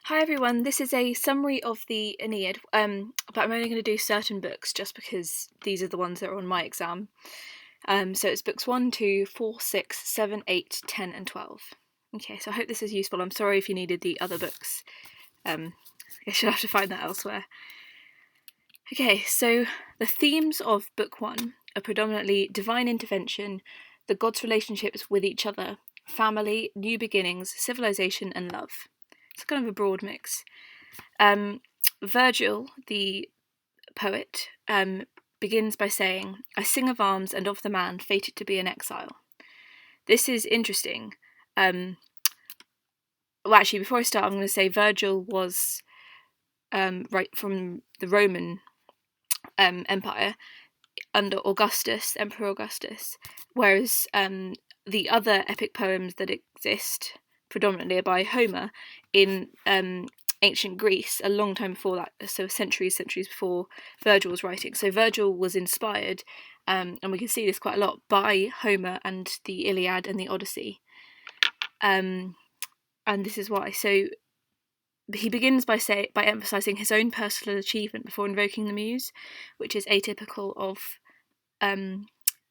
Hi everyone, this is a summary of the Aeneid, but I'm only going to do certain books just because these are the ones that are on my exam. So it's books 1, 2, 4, 6, 7, 8, 10 and 12. Okay, so I hope this is useful. I'm sorry if you needed the other books. I guess you'll have to find that elsewhere. Okay, so the themes of book 1 are predominantly divine intervention, the gods' relationships with each other, family, new beginnings, civilization and love. It's kind of a broad mix. Virgil, the poet, begins by saying, "I sing of arms and of the man fated to be in exile." This is interesting. Well, actually, before I start, I'm going to say Virgil was right from the Roman Empire under Augustus, Emperor Augustus, whereas the other epic poems that exist predominantly are by Homer in ancient Greece, a long time before that, so centuries before Virgil was writing. So Virgil was inspired, and we can see this quite a lot, by Homer and the Iliad and the Odyssey. And this is why. So he begins by emphasising his own personal achievement before invoking the muse, which is atypical of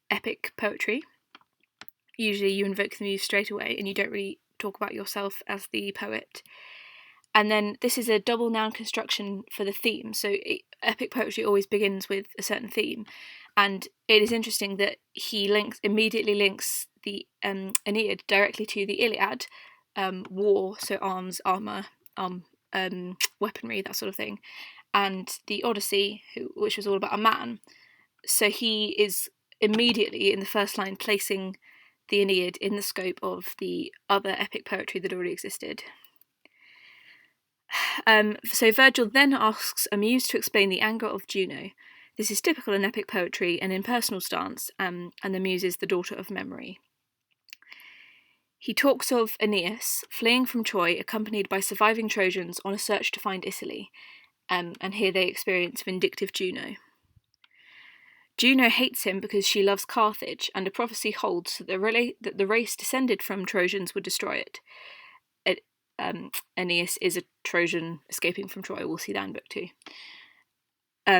epic poetry. Usually you invoke the muse straight away and you don't really talk about yourself as the poet. And then this is a double noun construction for the theme. So epic poetry always begins with a certain theme. And it is interesting that he immediately links the Aeneid directly to the Iliad, war, so arms, armour, weaponry, that sort of thing, and the Odyssey, which was all about a man. So he is immediately in the first line placing the Aeneid in the scope of the other epic poetry that already existed. So Virgil then asks a muse to explain the anger of Juno. This is typical in epic poetry, an impersonal stance, and the muse is the daughter of memory. He talks of Aeneas fleeing from Troy, accompanied by surviving Trojans on a search to find Italy, and here they experience vindictive Juno. Juno hates him because she loves Carthage, and a prophecy holds that the race descended from Trojans would destroy it. Aeneas is a Trojan escaping from Troy. We'll see that in book 2.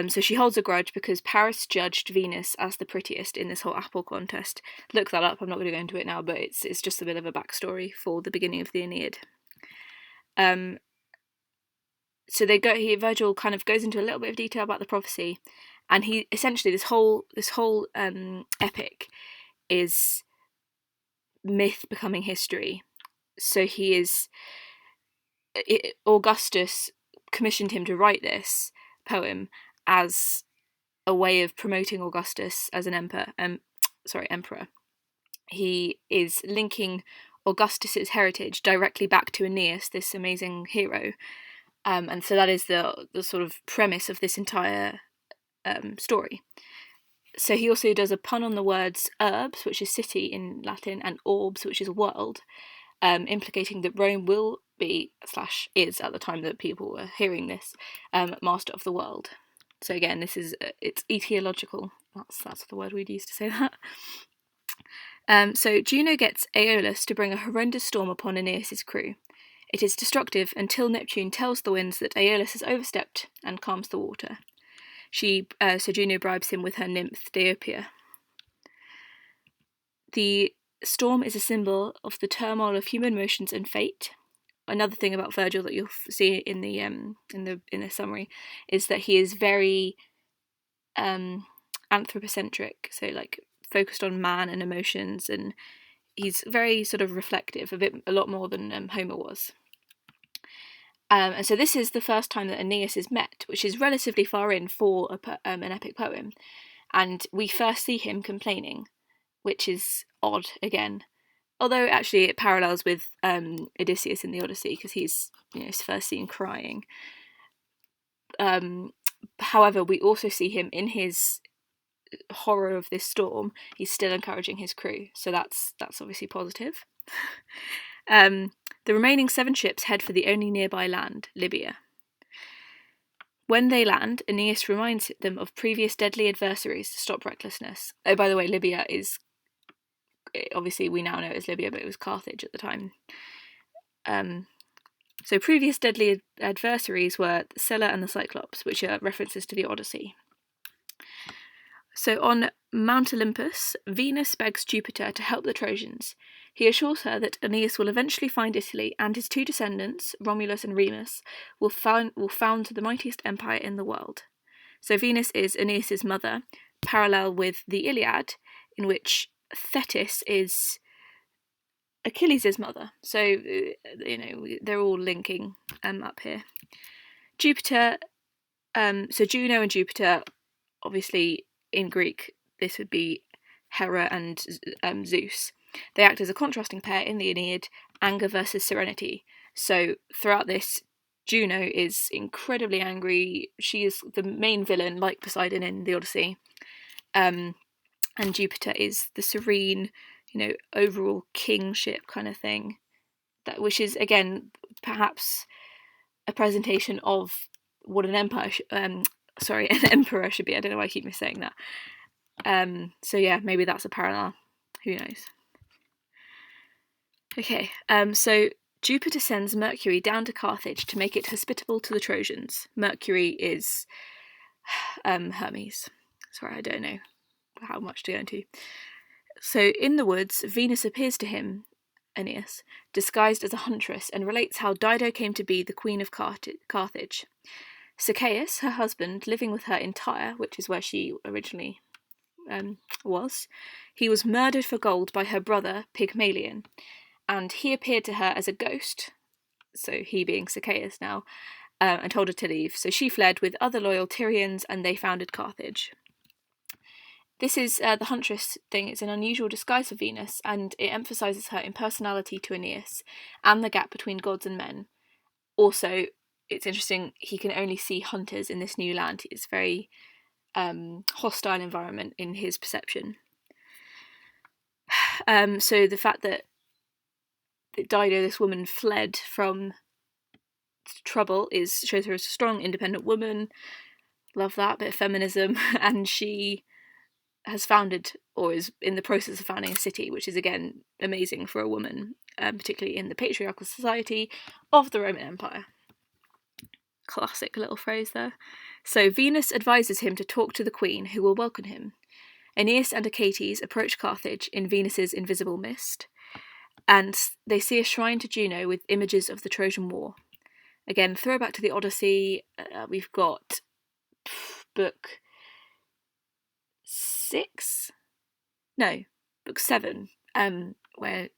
So she holds a grudge because Paris judged Venus as the prettiest in this whole apple contest. Look that up. I'm not going to go into it now, but it's just a bit of a backstory for the beginning of the Aeneid. So Virgil kind of goes into a little bit of detail about the prophecy, and he essentially this whole epic is myth becoming history. So Augustus commissioned him to write this poem as a way of promoting Augustus as an emperor. He is linking Augustus's heritage directly back to Aeneas, this amazing hero, and so that is the sort of premise of this entire story. So he also does a pun on the words urbs, which is city in Latin, and orbs, which is world, implicating that Rome will be / is at the time that people were hearing this master of the world. So again, it's etiological. That's the word we'd use to say that. So Juno gets Aeolus to bring a horrendous storm upon Aeneas's crew. It is destructive until Neptune tells the winds that Aeolus has overstepped and calms the water. So Juno bribes him with her nymph Deiopeia. The storm is a symbol of the turmoil of human motions and fate. Another thing about Virgil that you'll see in the summary is that he is very anthropocentric, so like focused on man and emotions, and he's very sort of reflective, a lot more than Homer was. And so this is the first time that Aeneas is met, which is relatively far in for an epic poem, and we first see him complaining, which is odd again. Although actually it parallels with Odysseus in the Odyssey, because he's first seen crying. However, we also see him in his horror of this storm. He's still encouraging his crew, so that's obviously positive. The remaining 7 ships head for the only nearby land, Libya. When they land, Aeneas reminds them of previous deadly adversaries to stop recklessness. Oh, by the way, Libya is, obviously we now know it as Libya, but it was Carthage at the time. So previous deadly adversaries were Scylla and the Cyclops, which are references to the Odyssey. So on Mount Olympus, Venus begs Jupiter to help the Trojans. He assures her that Aeneas will eventually find Italy, and his two descendants, Romulus and Remus, will found the mightiest empire in the world. So Venus is Aeneas' mother, parallel with the Iliad, in which Thetis is Achilles' mother. So, they're all linking up here. Jupiter, so Juno and Jupiter, obviously in Greek, this would be Hera and Zeus. They act as a contrasting pair in the Aeneid, anger versus serenity. So throughout this, Juno is incredibly angry. She is the main villain, like Poseidon in the Odyssey. And Jupiter is the serene, overall kingship kind of thing. Which is, again, perhaps a presentation of what an empire, an emperor should be. I don't know why I keep saying that. So yeah, maybe that's a parallel. Who knows? Okay, so Jupiter sends Mercury down to Carthage to make it hospitable to the Trojans. Mercury is Hermes. Sorry, I don't know how much to go into. So in the woods, Venus appears to him, Aeneas, disguised as a huntress, and relates how Dido came to be the queen of Carthage. Sichaeus, her husband, living with her in Tyre, which is where she originally was, he was murdered for gold by her brother Pygmalion, and he appeared to her as a ghost, so he being Sichaeus now, and told her to leave. So she fled with other loyal Tyrians, and they founded Carthage. This is the huntress thing. It's an unusual disguise for Venus, and it emphasises her impersonality to Aeneas and the gap between gods and men. Also, it's interesting, he can only see hunters in this new land. It's a very hostile environment in his perception. So the fact that Dido, this woman, fled from trouble shows her as a strong, independent woman. Love that bit of feminism. And she has founded, or is in the process of founding, a city, which is, again, amazing for a woman, particularly in the patriarchal society of the Roman Empire. Classic little phrase there. So Venus advises him to talk to the queen, who will welcome him. Aeneas and Achates approach Carthage in Venus's invisible mist, and they see a shrine to Juno with images of the Trojan War. Again, throwback to the Odyssey. We've got book 7, where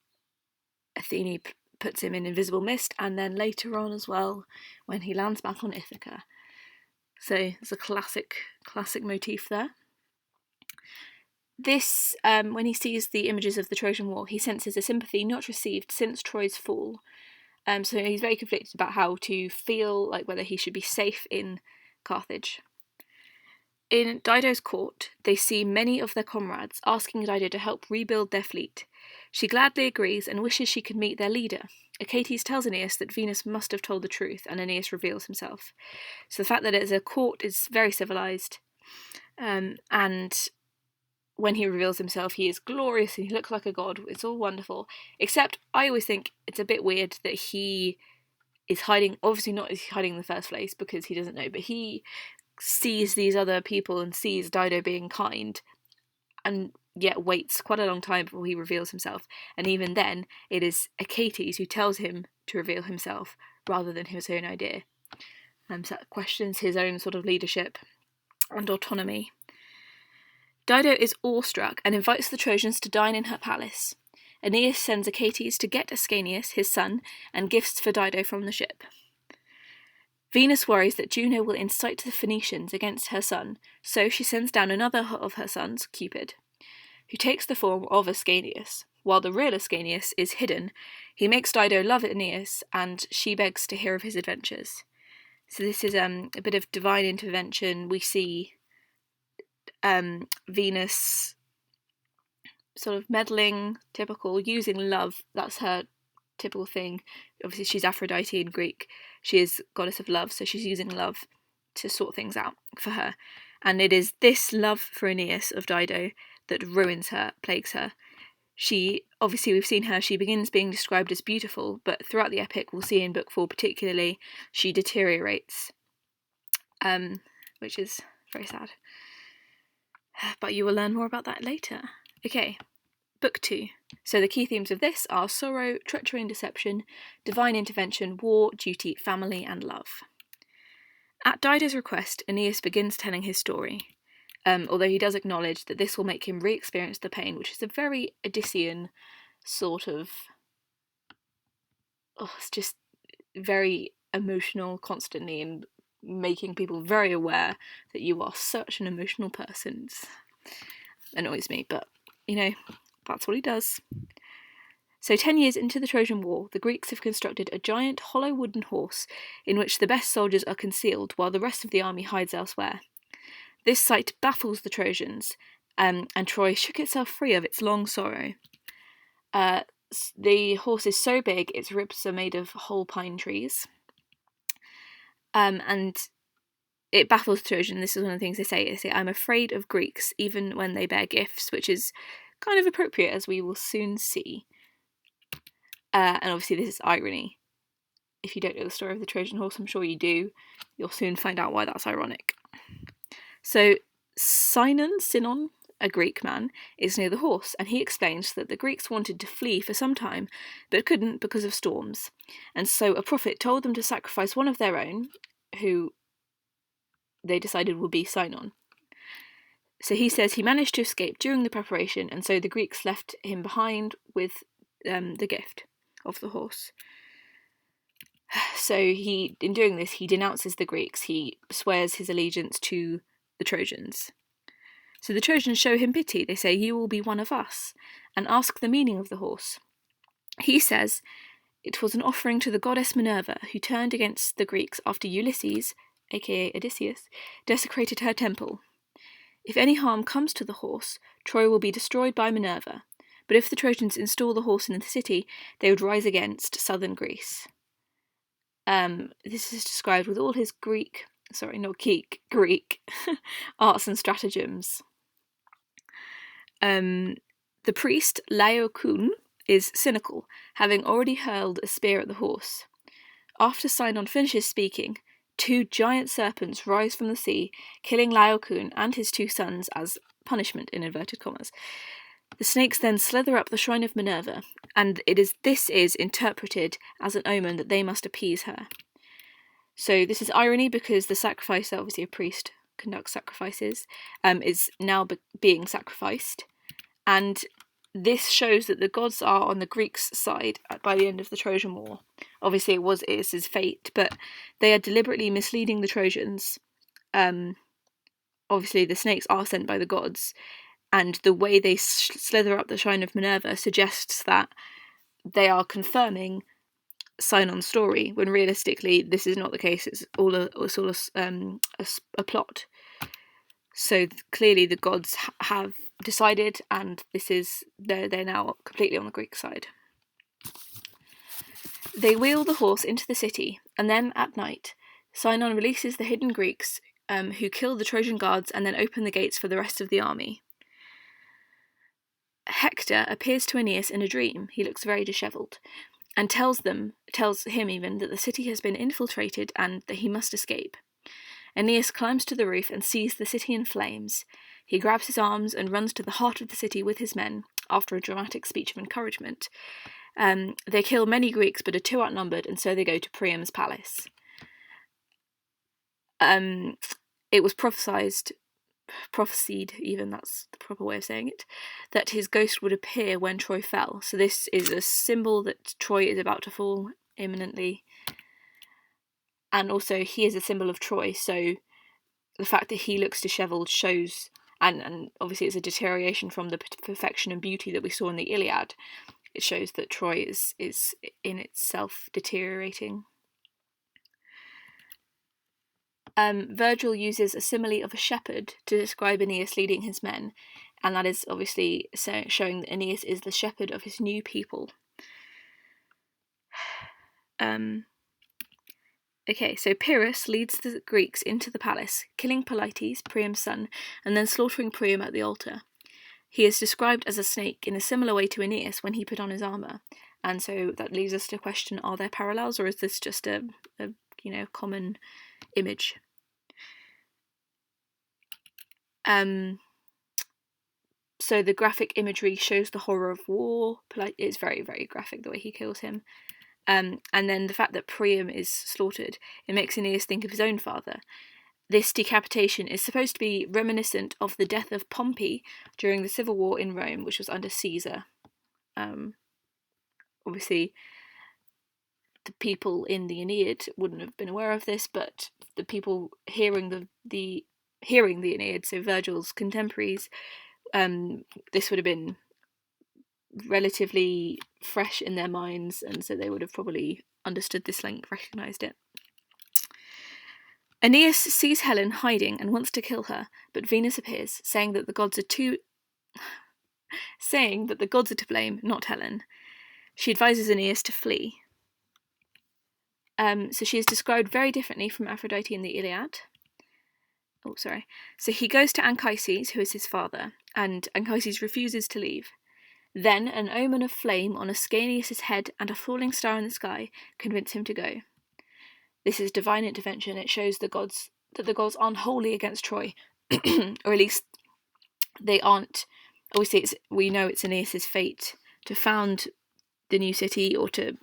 Athene puts him in invisible mist, and then later on as well when he lands back on Ithaca. So it's a classic motif there. This, when he sees the images of the Trojan War, he senses a sympathy not received since Troy's fall. So he's very conflicted about how to feel, like whether he should be safe in Carthage. In Dido's court, they see many of their comrades asking Dido to help rebuild their fleet. She gladly agrees and wishes she could meet their leader. Achates tells Aeneas that Venus must have told the truth, and Aeneas reveals himself. So the fact that it's a court is very civilized, and when he reveals himself, he is glorious and he looks like a god. It's all wonderful. Except I always think it's a bit weird that he is hiding. Obviously not is he hiding in the first place because he doesn't know, but he sees these other people and sees Dido being kind, and yet waits quite a long time before he reveals himself. And even then, it is Achates who tells him to reveal himself rather than his own idea. So that questions his own sort of leadership and autonomy. Dido is awestruck and invites the Trojans to dine in her palace. Aeneas sends Achates to get Ascanius, his son, and gifts for Dido from the ship. Venus worries that Juno will incite the Phoenicians against her son, so she sends down another of her sons, Cupid, who takes the form of Ascanius. While the real Ascanius is hidden, he makes Dido love Aeneas, and she begs to hear of his adventures. So this is a bit of divine intervention. We see Venus sort of meddling, typical, using love. That's her typical thing. Obviously she's Aphrodite in Greek. She is goddess of love, so she's using love to sort things out for her. And it is this love for Aeneas of Dido that ruins her, plagues her. we've seen her, she begins being described as beautiful, but throughout the epic, we'll see in Book 4 particularly, she deteriorates, which is very sad. But you will learn more about that later. Okay, Book 2. So the key themes of this are sorrow, treachery and deception, divine intervention, war, duty, family, and love. At Dido's request, Aeneas begins telling his story, although he does acknowledge that this will make him re-experience the pain, which is a very Odyssean sort of... it's just very emotional constantly, and making people very aware that you are such an emotional person. It annoys me, but, that's what he does. So 10 years into the Trojan War, the Greeks have constructed a giant hollow wooden horse in which the best soldiers are concealed while the rest of the army hides elsewhere. This sight baffles the Trojans, and Troy shook itself free of its long sorrow. The horse is so big, its ribs are made of whole pine trees. And it baffles the Trojan. This is one of the things they say. They say, "I'm afraid of Greeks, even when they bear gifts," which is kind of appropriate, as we will soon see. And obviously this is irony. If you don't know the story of the Trojan horse, I'm sure you do. You'll soon find out why that's ironic. So Sinon, a Greek man, is near the horse, and he explains that the Greeks wanted to flee for some time, but couldn't because of storms. And so a prophet told them to sacrifice one of their own, who they decided would be Sinon. So he says he managed to escape during the preparation, and so the Greeks left him behind with the gift of the horse. So in doing this, he denounces the Greeks. He swears his allegiance to the Trojans. So the Trojans show him pity. They say, "You will be one of us," and ask the meaning of the horse. He says, "It was an offering to the goddess Minerva, who turned against the Greeks after Ulysses, aka Odysseus, desecrated her temple. If any harm comes to the horse, Troy will be destroyed by Minerva. But if the Trojans install the horse in the city, they would rise against southern Greece." This is described with all his Greek arts and stratagems. The priest Laocoon is cynical, having already hurled a spear at the horse. After Sinon finishes speaking, 2 giant serpents rise from the sea, killing Laocoon and his 2 sons as punishment, in inverted commas. The snakes then slither up the shrine of Minerva, and this is interpreted as an omen that they must appease her. So this is irony, because the sacrifice, obviously a priest conducts sacrifices, is now being sacrificed, and this shows that the gods are on the Greeks' side by the end of the Trojan War. Obviously it is his fate, but they are deliberately misleading the Trojans. Obviously the snakes are sent by the gods, and the way they slither up the shrine of Minerva suggests that they are confirming Sinon's story, when realistically this is not the case. It's all a plot. So clearly the gods have decided, and they're now completely on the Greek side. They wheel the horse into the city, and then at night, Sinon releases the hidden Greeks, who kill the Trojan guards and then open the gates for the rest of the army. Hector appears to Aeneas in a dream. He looks very dishevelled, and tells him even that the city has been infiltrated and that he must escape. Aeneas climbs to the roof and sees the city in flames. He grabs his arms and runs to the heart of the city with his men, after a dramatic speech of encouragement. They kill many Greeks, but are 2 outnumbered, and so they go to Priam's palace. It was prophesied even, that's the proper way of saying it, that his ghost would appear when Troy fell. So this is a symbol that Troy is about to fall imminently. And also he is a symbol of Troy, so the fact that he looks dishevelled shows, and obviously it's a deterioration from the perfection and beauty that we saw in the Iliad. It shows that Troy is in itself deteriorating. Virgil uses a simile of a shepherd to describe Aeneas leading his men, and that is obviously showing that Aeneas is the shepherd of his new people. Okay, so Pyrrhus leads the Greeks into the palace, killing Polites, Priam's son, and then slaughtering Priam at the altar. He is described as a snake in a similar way to Aeneas when he put on his armour. And so that leads us to question, are there parallels, or is this just a common image? So the graphic imagery shows the horror of war. It's very, very graphic the way he kills him. And then the fact that Priam is slaughtered, it makes Aeneas think of his own father. This decapitation is supposed to be reminiscent of the death of Pompey during the civil war in Rome, which was under Caesar. Obviously, the people in the Aeneid wouldn't have been aware of this, but the people hearing the Aeneid, so Virgil's contemporaries, this would have been relatively fresh in their minds, and so they would have probably understood this link, recognised it. Aeneas sees Helen hiding and wants to kill her, but Venus appears, saying that the gods are to blame, not Helen. She advises Aeneas to flee. So she is described very differently from Aphrodite in the Iliad. So he goes to Anchises, who is his father, and Anchises refuses to leave. Then an omen of flame on Ascanius' head and a falling star in the sky convince him to go. This is divine intervention. It shows that the gods aren't wholly against Troy, or at least they aren't. Obviously, we know it's Aeneas' fate to found the new city, or to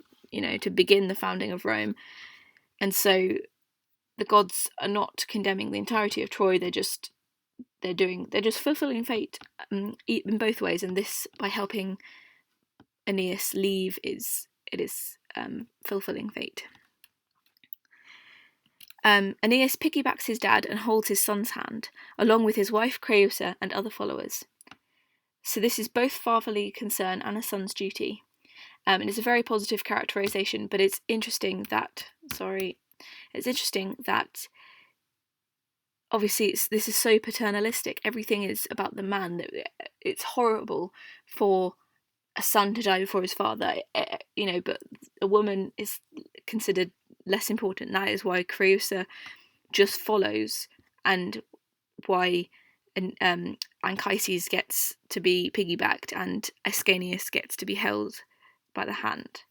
begin the founding of Rome, and so the gods are not condemning the entirety of Troy. They're just fulfilling fate in both ways, and this, by helping Aeneas leave, it is fulfilling fate. Aeneas piggybacks his dad and holds his son's hand, along with his wife Creusa and other followers. So this is both fatherly concern and a son's duty. And it's a very positive characterization, but it's interesting that obviously this is so paternalistic. Everything is about the man. That it's horrible for a son to die before his father, but a woman is considered less important. That is why Creusa just follows, and why Anchises gets to be piggybacked and Ascanius gets to be held by the hand.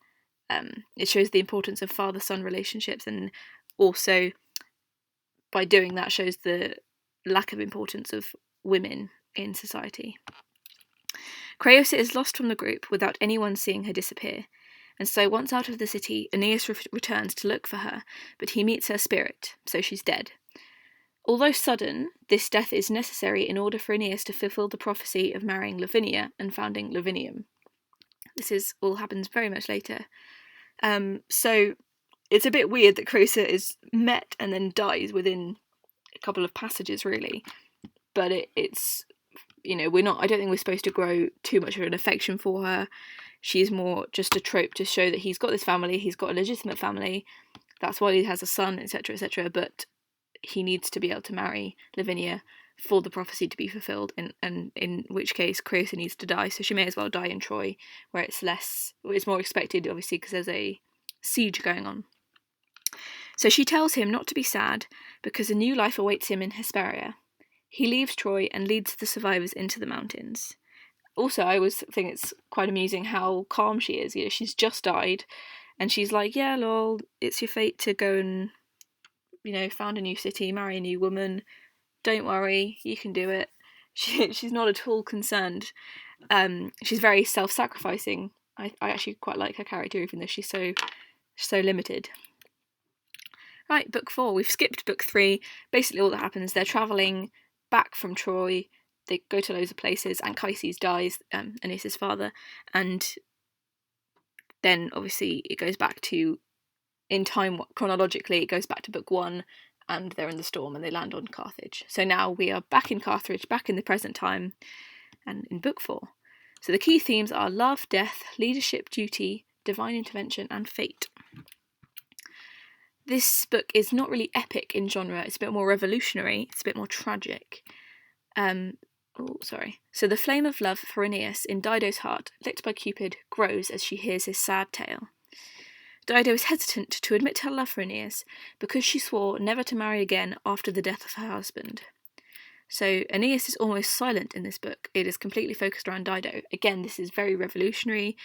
It shows the importance of father-son relationships, and also by doing that shows the lack of importance of women in society. Creusa is lost from the group without anyone seeing her disappear, and so once out of the city, Aeneas returns to look for her, but he meets her spirit, so she's dead. Although sudden, this death is necessary in order for Aeneas to fulfill the prophecy of marrying Lavinia and founding Lavinium. This all happens very much later. So it's a bit weird that Creusa is met and then dies within a couple of passages, really. But it's I don't think we're supposed to grow too much of an affection for her. She's more just a trope to show that he's got this family, he's got a legitimate family, that's why he has a son, etc., etc., but he needs to be able to marry Lavinia for the prophecy to be fulfilled, and in which case Creusa needs to die, so she may as well die in Troy, where it's more expected, obviously, because there's a siege going on. So she tells him not to be sad, because a new life awaits him in Hesperia. He leaves Troy and leads the survivors into the mountains. Also, I always think it's quite amusing how calm she is. She's just died, and she's like, yeah, lol, it's your fate to go and, found a new city, marry a new woman. Don't worry, you can do it. She's not at all concerned. She's very self-sacrificing. I actually quite like her character, even though she's so limited. Right, book 4. We've skipped book 3. Basically, all that happens, they're travelling back from Troy. They go to loads of places. Anchises dies, Aeneas' father, and then obviously it goes back to, in time chronologically, it goes back to book 1, and they're in the storm and they land on Carthage. So now we are back in Carthage, back in the present time, and in book 4. So the key themes are love, death, leadership, duty, divine intervention, and fate. This book is not really epic in genre, it's a bit more revolutionary, it's a bit more tragic. So the flame of love for Aeneas in Dido's heart, lit by Cupid, grows as she hears his sad tale. Dido is hesitant to admit her love for Aeneas because she swore never to marry again after the death of her husband. So Aeneas is almost silent in this book. It is completely focused around Dido. Again, this is very revolutionary.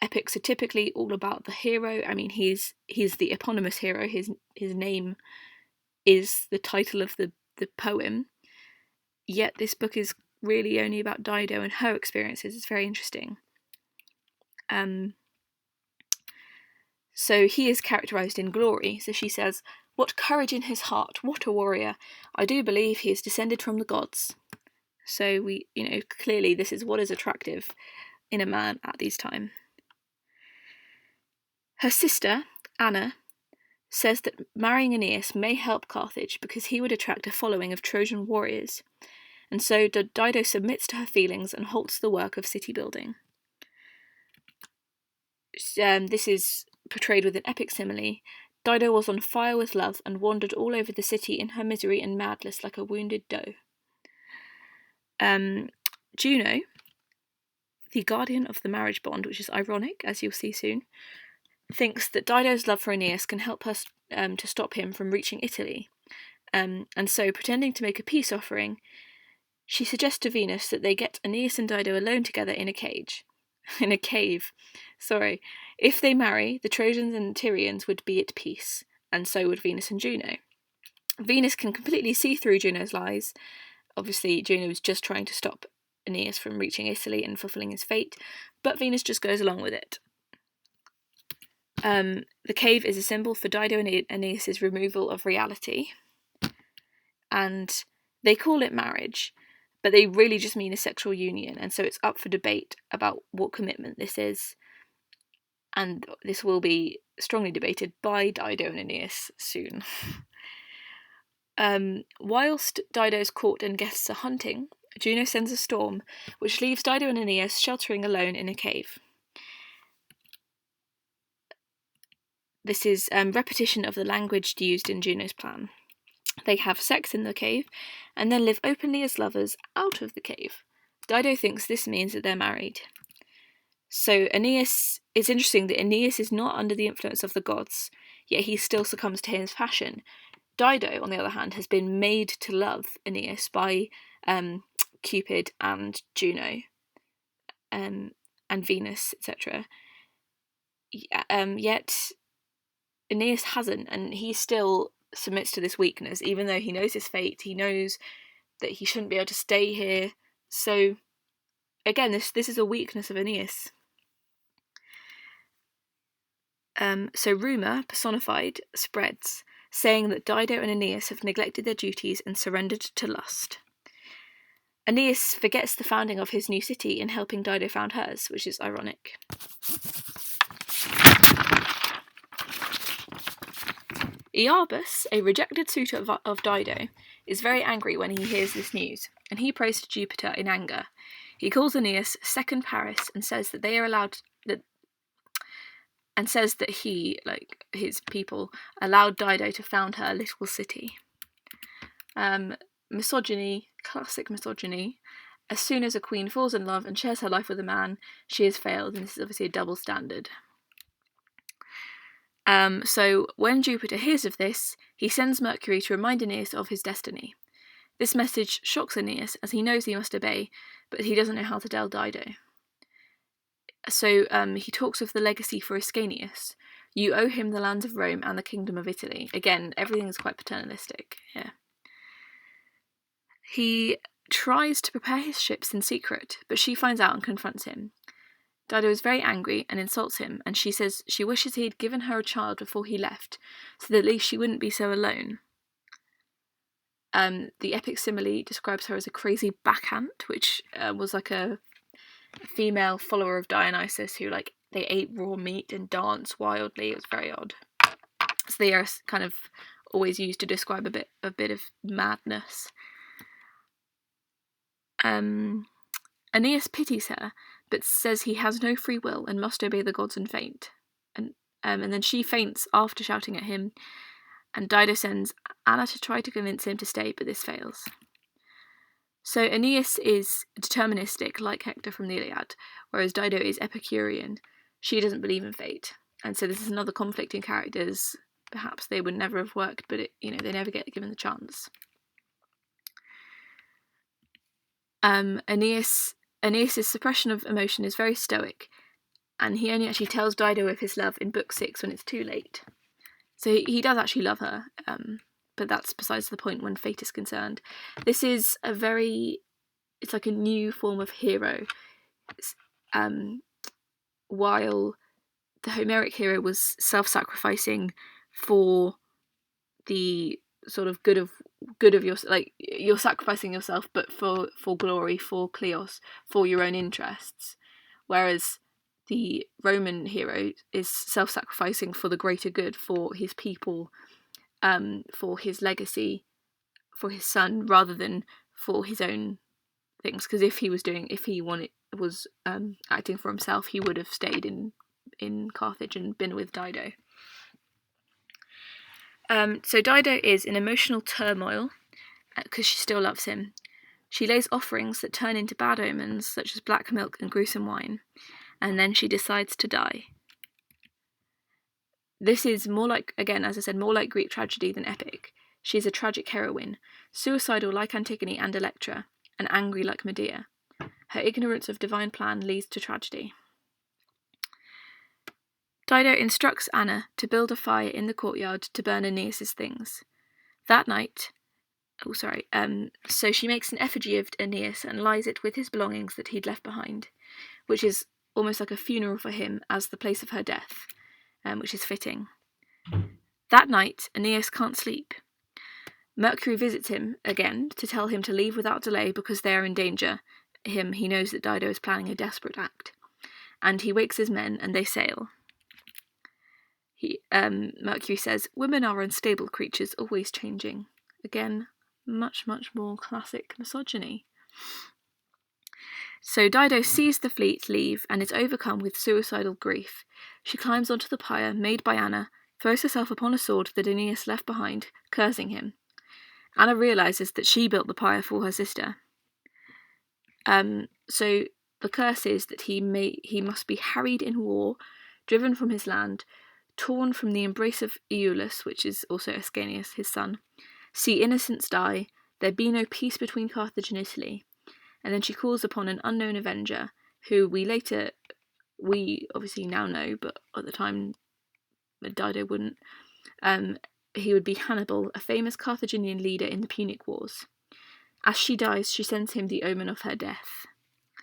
Epics are typically all about the hero. I mean, he's the eponymous hero. His name is the title of the poem. Yet this book is really only about Dido and her experiences. It's very interesting. So he is characterised in glory. So she says, "What courage in his heart, what a warrior. I do believe he is descended from the gods." So we, clearly this is what is attractive in a man at these times. Her sister, Anna, says that marrying Aeneas may help Carthage because he would attract a following of Trojan warriors. And so Dido submits to her feelings and halts the work of city building. This is portrayed with an epic simile. Dido was on fire with love and wandered all over the city in her misery and madness like a wounded doe. Juno, the guardian of the marriage bond, which is ironic, as you'll see soon, thinks that Dido's love for Aeneas can help her to stop him from reaching Italy. And so, pretending to make a peace offering, she suggests to Venus that they get Aeneas and Dido alone together in a cage. In a cave. Sorry. If they marry, the Trojans and Tyrians would be at peace, and so would Venus and Juno. Venus can completely see through Juno's lies. Obviously, Juno is just trying to stop Aeneas from reaching Italy and fulfilling his fate, but Venus just goes along with it. The cave is a symbol for Dido and Aeneas' removal of reality, and they call it marriage, but they really just mean a sexual union, and so it's up for debate about what commitment this is, and this will be strongly debated by Dido and Aeneas soon. Whilst Dido's court and guests are hunting, Juno sends a storm, which leaves Dido and Aeneas sheltering alone in a cave. This is repetition of the language used in Juno's plan. They have sex in the cave, and then live openly as lovers out of the cave. Dido thinks this means that they're married. So Aeneas, it's interesting that Aeneas is not under the influence of the gods, yet he still succumbs to his passion. Dido, on the other hand, has been made to love Aeneas by Cupid and Juno, and Venus, etc. Yet Aeneas hasn't, and he still submits to this weakness, even though he knows his fate. He knows that he shouldn't be able to stay here. So, again, this is a weakness of Aeneas. So rumour, personified, spreads, saying that Dido and Aeneas have neglected their duties and surrendered to lust. Aeneas forgets the founding of his new city in helping Dido found hers, which is ironic. Iarbas, a rejected suitor of Dido, is very angry when he hears this news, and he prays to Jupiter in anger. He calls Aeneas second Paris and says that they are allowed he, like his people, allowed Dido to found her little city. Misogyny, classic misogyny. As soon as a queen falls in love and shares her life with a man, she has failed, and this is obviously a double standard. So when Jupiter hears of this, he sends Mercury to remind Aeneas of his destiny. This message shocks Aeneas, as he knows he must obey, but he doesn't know how to tell Dido. So he talks of the legacy for Ascanius. You owe him the lands of Rome and the kingdom of Italy. Again, everything is quite paternalistic here. He tries to prepare his ships in secret, but she finds out and confronts him. Dido is very angry and insults him, and she says she wishes he had given her a child before he left, so that at least she wouldn't be so alone. The epic simile describes her as a crazy bacchant, which was like a female follower of Dionysus who, like, they ate raw meat and danced wildly. It was very odd. So they are kind of always used to describe a bit of madness. Aeneas pities her, but says he has no free will and must obey the gods and faint. And then she faints after shouting at him, and Dido sends Anna to try to convince him to stay, but this fails. So Aeneas is deterministic, like Hector from the Iliad, whereas Dido is Epicurean. She doesn't believe in fate, and so this is another conflict in characters. Perhaps they would never have worked, but they never get given the chance. Aeneas's suppression of emotion is very stoic, and he only actually tells Dido of his love in book 6 when it's too late. So he does actually love her, but that's besides the point when fate is concerned. This is it's like a new form of hero. While the Homeric hero was self-sacrificing for the sort of good of your, like, you're sacrificing yourself, but for glory, for kleos, for your own interests, whereas the Roman hero is self-sacrificing for the greater good, for his people, for his legacy, for his son, rather than for his own things. Because if he was acting for himself, he would have stayed in Carthage and been with Dido. So Dido is in emotional turmoil because she still loves him. She lays offerings that turn into bad omens, such as black milk and gruesome wine, and then she decides to die. This is more like, again, as I said, more like Greek tragedy than epic. She is a tragic heroine, suicidal like Antigone and Electra, and angry like Medea. Her ignorance of divine plan leads to tragedy. Dido instructs Anna to build a fire in the courtyard to burn Aeneas's things. That night, so she makes an effigy of Aeneas and lies it with his belongings that he'd left behind, which is almost like a funeral for him as the place of her death, which is fitting. That night, Aeneas can't sleep. Mercury visits him again to tell him to leave without delay because they are in danger. He knows that Dido is planning a desperate act. And he wakes his men and they sail. Mercury says, "Women are unstable creatures, always changing." Again, much, much more classic misogyny. So Dido sees the fleet leave and is overcome with suicidal grief. She climbs onto the pyre made by Anna, throws herself upon a sword that Aeneas left behind, cursing him. Anna realises that she built the pyre for her sister. So the curse is that he must be harried in war, driven from his land, torn from the embrace of Iulus, which is also Ascanius, his son, see innocents die, there be no peace between Carthage and Italy. And then she calls upon an unknown avenger, who we obviously now know, but at the time Dido wouldn't. He would be Hannibal, a famous Carthaginian leader in the Punic Wars. As she dies, she sends him the omen of her death.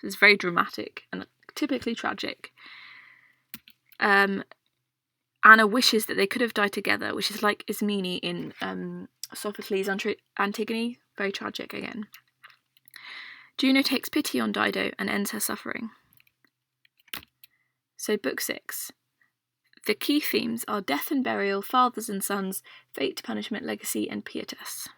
It's very dramatic and typically tragic. Anna wishes that they could have died together, which is like Ismene in Sophocles' Antigone. Very tragic again. Juno takes pity on Dido and ends her suffering. So book 6. The key themes are death and burial, fathers and sons, fate, punishment, legacy, and pietas.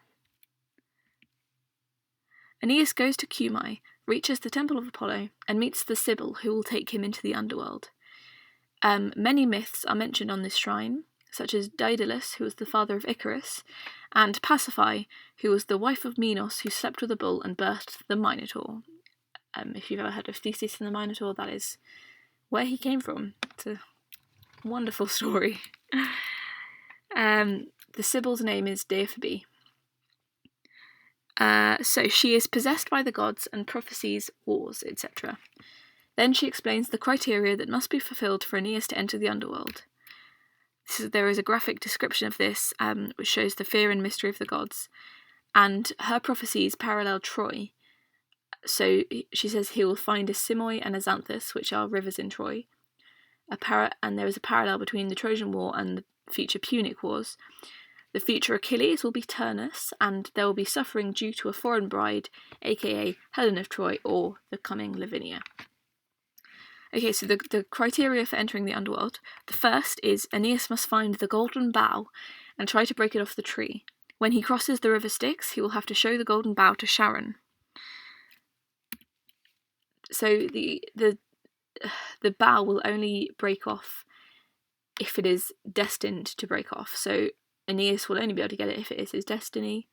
Aeneas goes to Cumae, reaches the temple of Apollo, and meets the Sibyl who will take him into the underworld. Many myths are mentioned on this shrine, such as Daedalus, who was the father of Icarus, and Pasiphae, who was the wife of Minos, who slept with a bull and birthed the Minotaur. If you've ever heard of Theseus and the Minotaur, that is where he came from. It's a wonderful story. The Sibyl's name is Deiphebe. So she is possessed by the gods and prophesies wars, etc. Then she explains the criteria that must be fulfilled for Aeneas to enter the underworld. There is a graphic description of this, which shows the fear and mystery of the gods, and her prophecies parallel Troy. So she says he will find a Simois and a Xanthus, which are rivers in Troy, and there is a parallel between the Trojan War and the future Punic Wars. The future Achilles will be Turnus, and there will be suffering due to a foreign bride, aka Helen of Troy, or the coming Lavinia. Okay, so the criteria for entering the underworld. The first is Aeneas must find the golden bough and try to break it off the tree. When he crosses the river Styx, he will have to show the golden bough to Charon. So the bough will only break off if it is destined to break off. So Aeneas will only be able to get it if it is his destiny,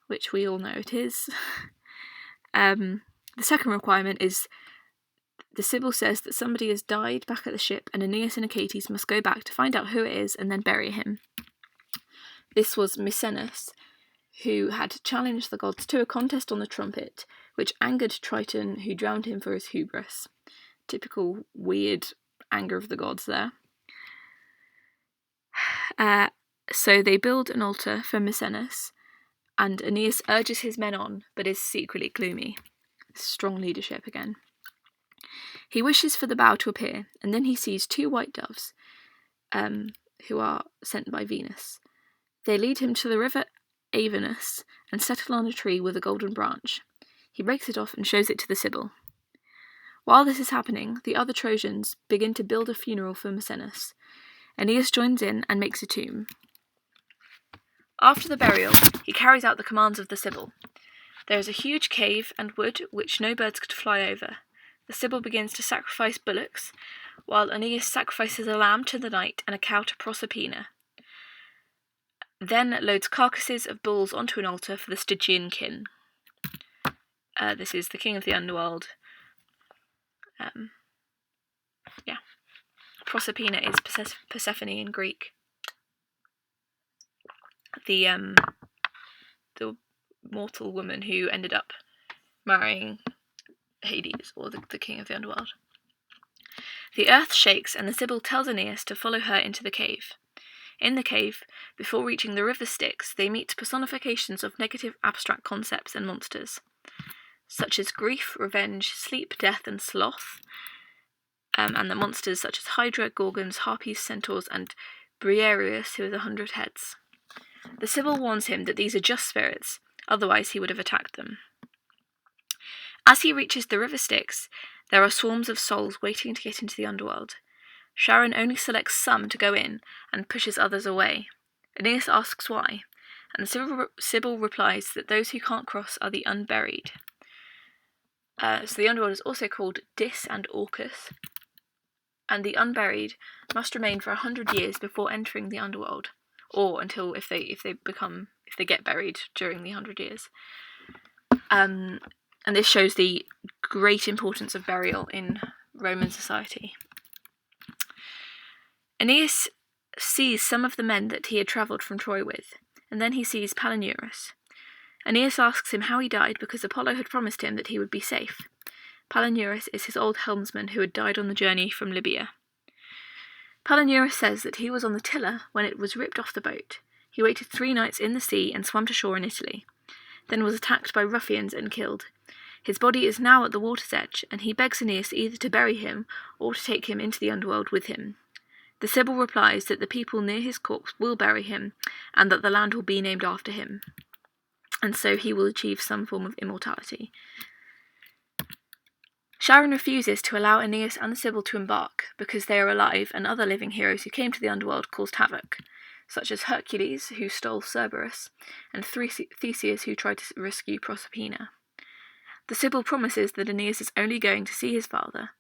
which we all know it is. The second requirement is the Sibyl says that somebody has died back at the ship, and Aeneas and Achates must go back to find out who it is and then bury him. This was Misenus, who had challenged the gods to a contest on the trumpet, which angered Triton, who drowned him for his hubris. Typical weird anger of the gods there. So they build an altar for Mecenas, and Aeneas urges his men on, but is secretly gloomy. Strong leadership again. He wishes for the bow to appear, and then he sees 2 white doves, who are sent by Venus. They lead him to the river Avernus and settle on a tree with a golden branch. He breaks it off and shows it to the Sibyl. While this is happening, the other Trojans begin to build a funeral for Mecenas. Aeneas joins in and makes a tomb. After the burial, he carries out the commands of the Sibyl. There is a huge cave and wood which no birds could fly over. The Sibyl begins to sacrifice bullocks, while Aeneas sacrifices a lamb to the night and a cow to Proserpina. Then loads carcasses of bulls onto an altar for the Stygian kin. This is the king of the underworld. Proserpina is Persephone in Greek. The mortal woman who ended up marrying Hades, or the king of the underworld. The earth shakes, and the Sibyl tells Aeneas to follow her into the cave. In the cave, before reaching the river Styx, they meet personifications of negative abstract concepts and monsters, such as grief, revenge, sleep, death, and sloth, and the monsters such as Hydra, Gorgons, Harpies, Centaurs, and Briareus, who has 100 heads. The Sibyl warns him that these are just spirits, otherwise he would have attacked them. As he reaches the river Styx, there are swarms of souls waiting to get into the underworld. Charon only selects some to go in and pushes others away. Aeneas asks why, and the Sibyl replies that those who can't cross are the unburied. So the underworld is also called Dis and Orcus, and the unburied must remain for 100 years before entering the underworld, or until if they get buried during the 100 years. And this shows the great importance of burial in Roman society. Aeneas sees some of the men that he had travelled from Troy with, and then he sees Palinurus. Aeneas asks him how he died because Apollo had promised him that he would be safe. Palinurus is his old helmsman who had died on the journey from Libya. Palinurus says that he was on the tiller when it was ripped off the boat. He waited 3 nights in the sea and swam to shore in Italy, then was attacked by ruffians and killed. His body is now at the water's edge, and he begs Aeneas either to bury him or to take him into the underworld with him. The Sibyl replies that the people near his corpse will bury him, and that the land will be named after him, and so he will achieve some form of immortality. Charon refuses to allow Aeneas and the Sibyl to embark because they are alive, and other living heroes who came to the underworld caused havoc, such as Hercules, who stole Cerberus, and Theseus, who tried to rescue Proserpina. The Sibyl promises that Aeneas is only going to see his father,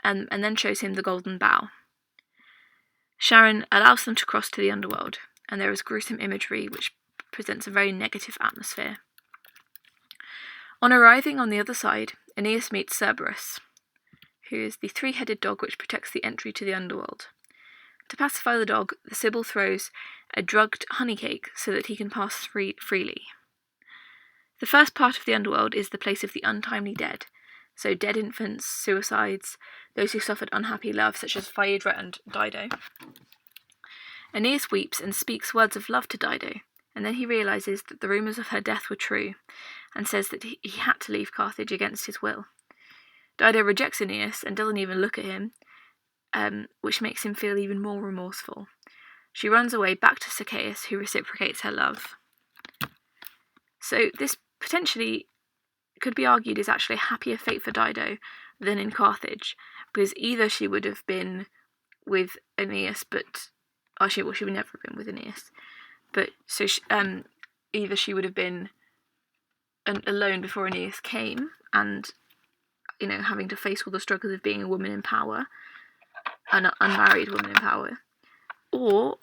and then shows him the golden bow. Charon allows them to cross to the underworld, and there is gruesome imagery which presents a very negative atmosphere. On arriving on the other side, Aeneas meets Cerberus, who is the 3-headed dog which protects the entry to the underworld. To pacify the dog, the Sibyl throws a drugged honey cake so that he can pass freely. The first part of the underworld is the place of the untimely dead, so dead infants, suicides, those who suffered unhappy love such as Phaedra and Dido. Aeneas weeps and speaks words of love to Dido, and then he realises that the rumours of her death were true, and says that he had to leave Carthage against his will. Dido rejects Aeneas and doesn't even look at him, which makes him feel even more remorseful. She runs away back to Sichaeus, who reciprocates her love. So this potentially could be argued is actually a happier fate for Dido than in Carthage, because either she would have been with Aeneas, she would never have been with Aeneas, but so either she would have been alone before Aeneas came, and having to face all the struggles of being a woman in power, an unmarried woman in power, or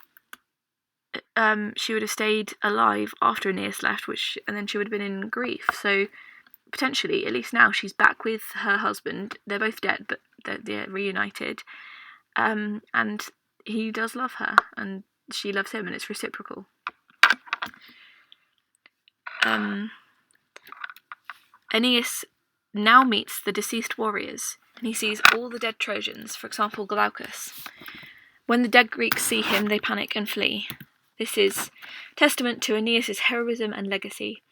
she would have stayed alive after Aeneas left, and then she would have been in grief. So potentially, at least now, she's back with her husband. They're both dead, but they're reunited, and he does love her, and she loves him, and it's reciprocal. Aeneas now meets the deceased warriors, and he sees all the dead Trojans, for example Glaucus. When the dead Greeks see him, they panic and flee. This is testament to Aeneas' heroism and legacy,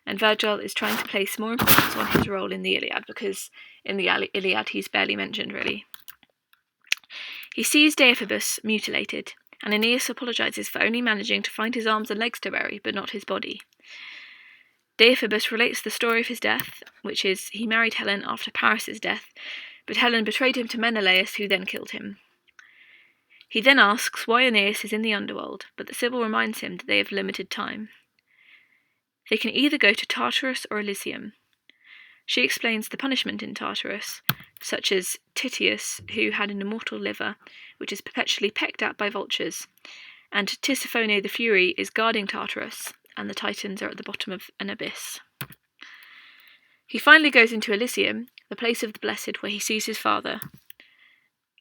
and Virgil is trying to place more importance on his role in the Iliad, because in the Iliad he's barely mentioned, really. He sees Deiphobus mutilated, and Aeneas apologises for only managing to find his arms and legs to bury, but not his body. Deiphobus relates the story of his death, which is he married Helen after Paris's death, but Helen betrayed him to Menelaus, who then killed him. He then asks why Aeneas is in the underworld, but the Sibyl reminds him that they have limited time. They can either go to Tartarus or Elysium. She explains the punishment in Tartarus, such as Titius, who had an immortal liver, which is perpetually pecked at by vultures, and Tisiphone the Fury is guarding Tartarus, and the Titans are at the bottom of an abyss. He finally goes into Elysium, the place of the blessed, where he sees his father.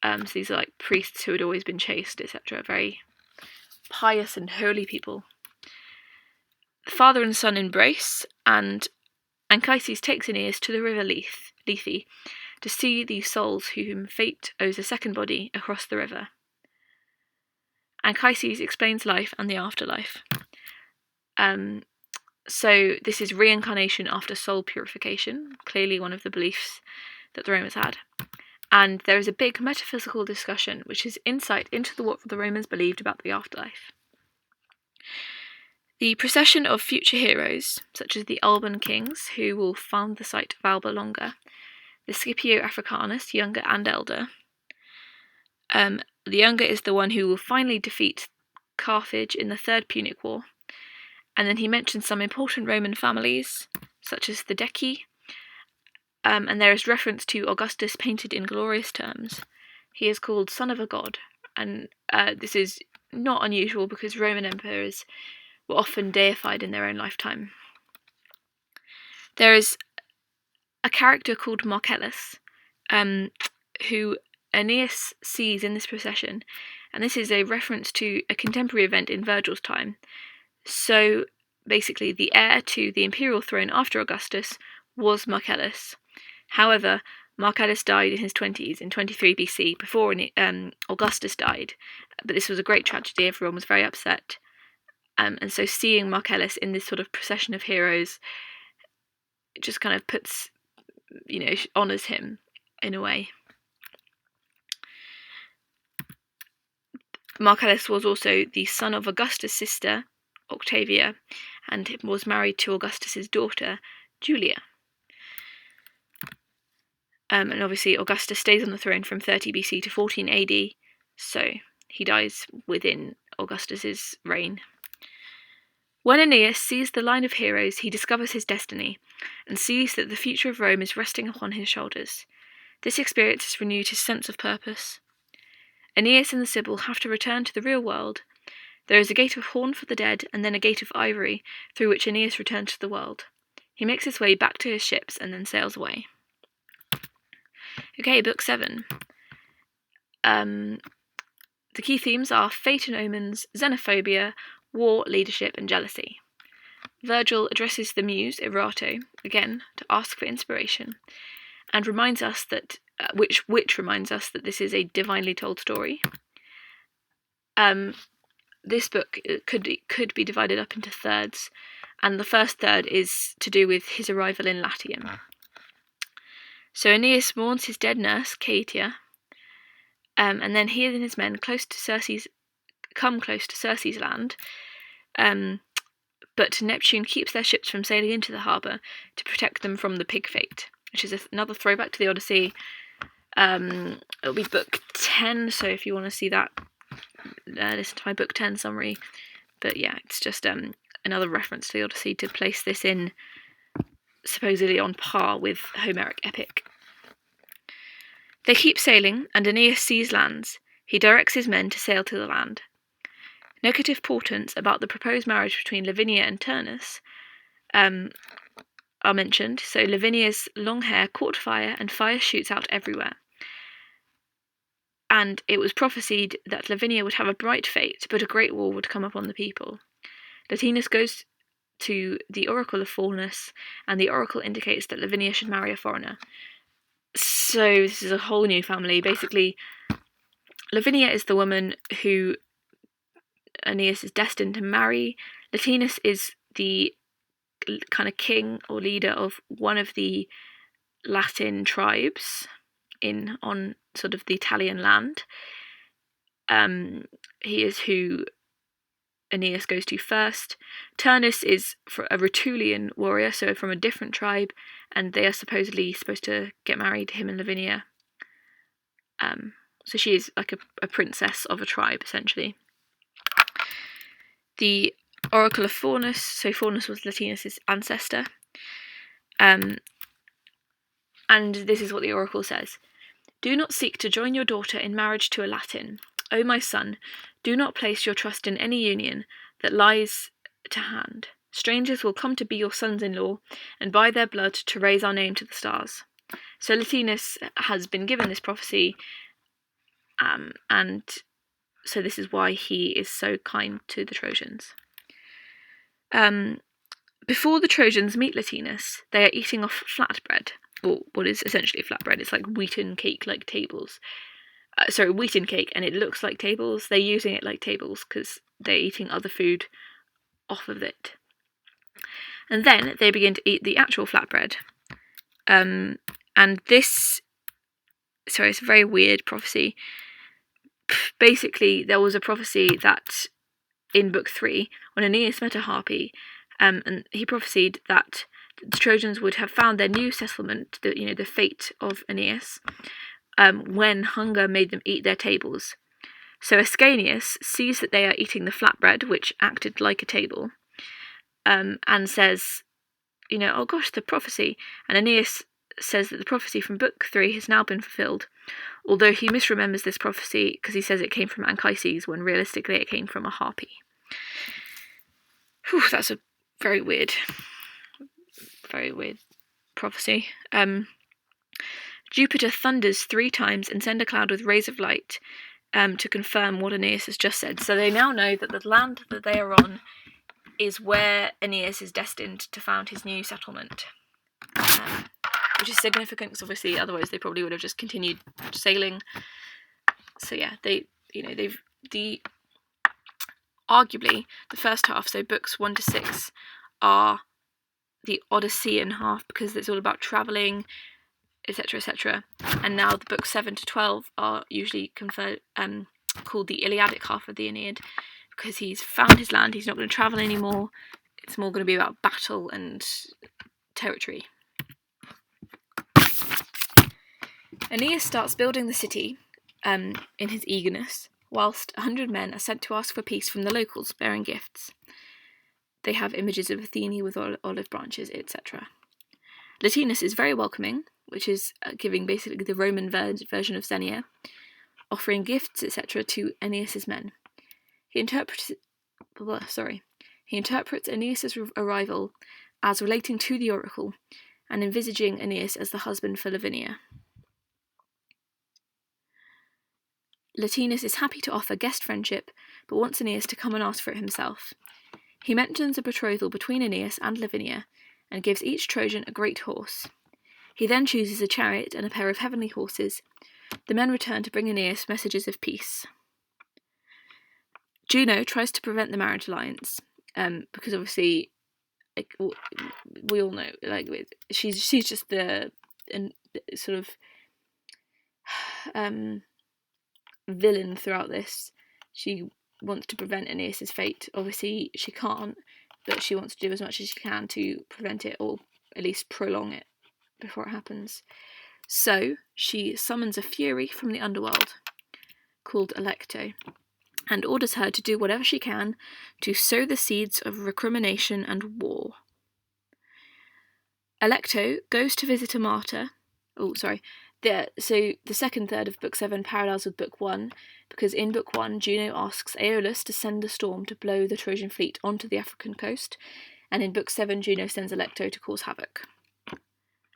So these are like priests who had always been chaste, etc., very pious and holy people. The father and son embrace, and Anchises takes Aeneas to the river Lethe to see these souls whom fate owes a second body across the river. Anchises explains life and the afterlife. So this is reincarnation after soul purification, clearly one of the beliefs that the Romans had. And there is a big metaphysical discussion, which is insight into what the Romans believed about the afterlife. The procession of future heroes, such as the Alban kings, who will found the site of Alba Longa, the Scipio Africanus, younger and elder. The younger is the one who will finally defeat Carthage in the Third Punic War. And then he mentions some important Roman families, such as the Decii, and there is reference to Augustus painted in glorious terms. He is called son of a god, and this is not unusual because Roman emperors were often deified in their own lifetime. There is a character called Marcellus, who Aeneas sees in this procession, and this is a reference to a contemporary event in Virgil's time. So basically the heir to the imperial throne after Augustus was Marcellus. However, Marcellus died in his 20s, in 23 BC, before Augustus died. But this was a great tragedy, everyone was very upset. And so seeing Marcellus in this sort of procession of heroes, it just kind of puts, honours him in a way. Marcellus was also the son of Augustus' sister, Octavia, and was married to Augustus's daughter, Julia. And obviously Augustus stays on the throne from 30 BC to 14 AD, so he dies within Augustus's reign. When Aeneas sees the line of heroes, he discovers his destiny, and sees that the future of Rome is resting upon his shoulders. This experience has renewed his sense of purpose. Aeneas and the Sibyl have to return to the real world. There is a gate of horn for the dead, and then a gate of ivory, through which Aeneas returns to the world. He makes his way back to his ships, and then sails away. Okay, Book 7. The key themes are fate and omens, xenophobia, war, leadership, and jealousy. Virgil addresses the muse, Erato, again, to ask for inspiration, and reminds us that, which reminds us that this is a divinely told story. This book could be divided up into thirds, and the first third is to do with his arrival in Latium. So Aeneas mourns his dead nurse, Caetia, and then he and his men come close to Circe's land, but Neptune keeps their ships from sailing into the harbour to protect them from the pig fate, which is another throwback to the Odyssey. It'll be book 10, so if you want to see that, listen to my book 10 summary. But yeah, it's just another reference to the Odyssey to place this in supposedly on par with Homeric epic. They keep sailing, and Aeneas sees lands. He directs his men to sail to the land. Negative portents about the proposed marriage between Lavinia and Turnus are mentioned. So Lavinia's long hair caught fire, and fire shoots out everywhere. And it was prophesied that Lavinia would have a bright fate, but a great war would come upon the people. Latinus goes to the oracle of Faunus, and the oracle indicates that Lavinia should marry a foreigner. So this is a whole new family. Basically, Lavinia is the woman who Aeneas is destined to marry. Latinus is the kind of king or leader of one of the Latin tribes on sort of the Italian land. He is who Aeneas goes to first. Turnus is a Rutulian warrior, so from a different tribe, and they are supposedly supposed to get married, him and Lavinia. So she is like a princess of a tribe, essentially. The oracle of Faunus, so Faunus was Latinus' ancestor. And this is what the oracle says. Do not seek to join your daughter in marriage to a Latin. O my son, do not place your trust in any union that lies to hand. Strangers will come to be your sons-in-law, and by their blood to raise our name to the stars. So Latinus has been given this prophecy, and so this is why he is so kind to the Trojans. Before the Trojans meet Latinus, they are eating off flatbread, or what is essentially flatbread. It's like wheaten cake, like tables. Wheaten cake, and it looks like tables. They're using it like tables because they're eating other food off of it. And then they begin to eat the actual flatbread. And this, sorry, it's a very weird prophecy. Basically, there was a prophecy that in book 3, when Aeneas met a harpy, and he prophesied that the Trojans would have found their new settlement, the fate of Aeneas, when hunger made them eat their tables. So Ascanius sees that they are eating the flatbread, which acted like a table, and says, oh gosh, the prophecy. And Aeneas says that the prophecy from book 3 has now been fulfilled, although he misremembers this prophecy because he says it came from Anchises when realistically it came from a harpy. Whew, that's a very weird prophecy. Jupiter thunders 3 times and sends a cloud with rays of light to confirm what Aeneas has just said. So they now know that the land that they are on is where Aeneas is destined to found his new settlement, which is significant because obviously otherwise they probably would have just continued sailing. So yeah, arguably the first half, so books 1 to 6, are the Odyssean half because it's all about travelling, etc., etc. And now the books 7 to 12 are usually called the Iliadic half of the Aeneid because he's found his land, he's not going to travel anymore. It's more going to be about battle and territory. Aeneas starts building the city in his eagerness, whilst 100 men are sent to ask for peace from the locals, bearing gifts. They have images of Athene with olive branches, etc. Latinus is very welcoming, which is giving basically the Roman version of Xenia, offering gifts, etc. to Aeneas' men. He interprets Aeneas' arrival as relating to the oracle and envisaging Aeneas as the husband for Lavinia. Latinus is happy to offer guest friendship, but wants Aeneas to come and ask for it himself. He mentions a betrothal between Aeneas and Lavinia, and gives each Trojan a great horse. He then chooses a chariot and a pair of heavenly horses. The men return to bring Aeneas messages of peace. Juno tries to prevent the marriage alliance, because obviously, we all know, she's just the sort of villain throughout this. She wants to prevent Aeneas' fate. Obviously, she can't, but she wants to do as much as she can to prevent it, or at least prolong it before it happens. So she summons a fury from the underworld called Alecto, and orders her to do whatever she can to sow the seeds of recrimination and war. Alecto goes to visit a martyr. So the second third of book 7 parallels with book 1, because in book 1 Juno asks Aeolus to send a storm to blow the Trojan fleet onto the African coast, and in book 7 Juno sends Alecto to cause havoc.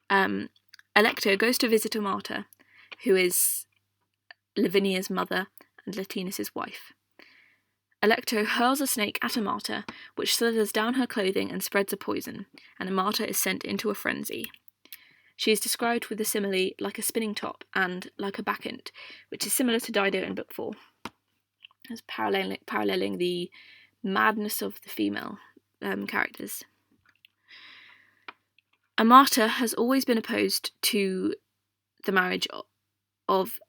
Alecto goes to visit a martyr, who is Lavinia's mother and Latinus' wife. Alecto hurls a snake at a martyr, which slithers down her clothing and spreads a poison, and a martyr is sent into a frenzy. She is described with a simile like a spinning top and like a bacchant, which is similar to Dido in Book 4, as paralleling the madness of the female characters. A martyr has always been opposed to the marriage of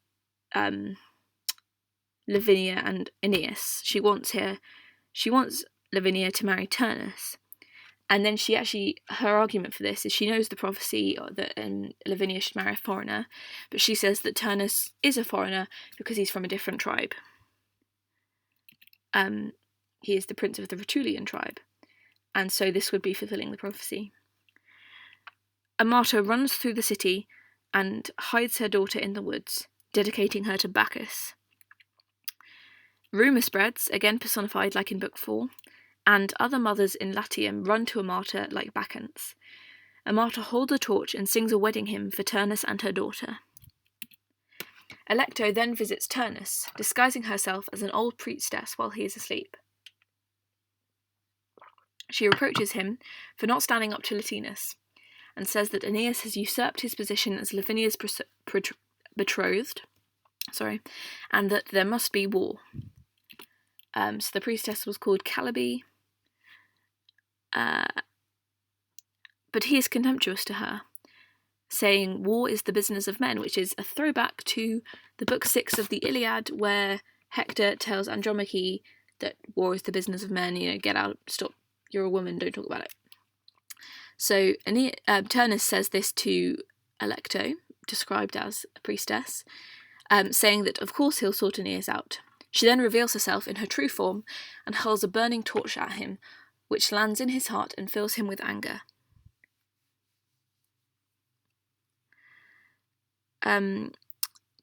Lavinia and Aeneas. She wants Lavinia to marry Turnus. And then her argument for this is she knows the prophecy that Lavinia should marry a foreigner, but she says that Turnus is a foreigner because he's from a different tribe. He is the prince of the Rutulian tribe, and so this would be fulfilling the prophecy. A martyr runs through the city and hides her daughter in the woods, dedicating her to Bacchus. Rumour spreads, again personified like in Book 4, and other mothers in Latium run to a martyr like Bacchants. A martyr holds a torch and sings a wedding hymn for Turnus and her daughter. Alecto then visits Turnus, disguising herself as an old priestess while he is asleep. She reproaches him for not standing up to Latinus, and says that Aeneas has usurped his position as Lavinia's betrothed, and that there must be war. So the priestess was called Calliope, but he is contemptuous to her, saying war is the business of men, which is a throwback to the Book 6 of the Iliad, where Hector tells Andromache that war is the business of men, get out, stop, you're a woman, don't talk about it. So Turnus says this to Alecto, described as a priestess, saying that of course he'll sort Aeneas out. She then reveals herself in her true form and hurls a burning torch at him, which lands in his heart and fills him with anger.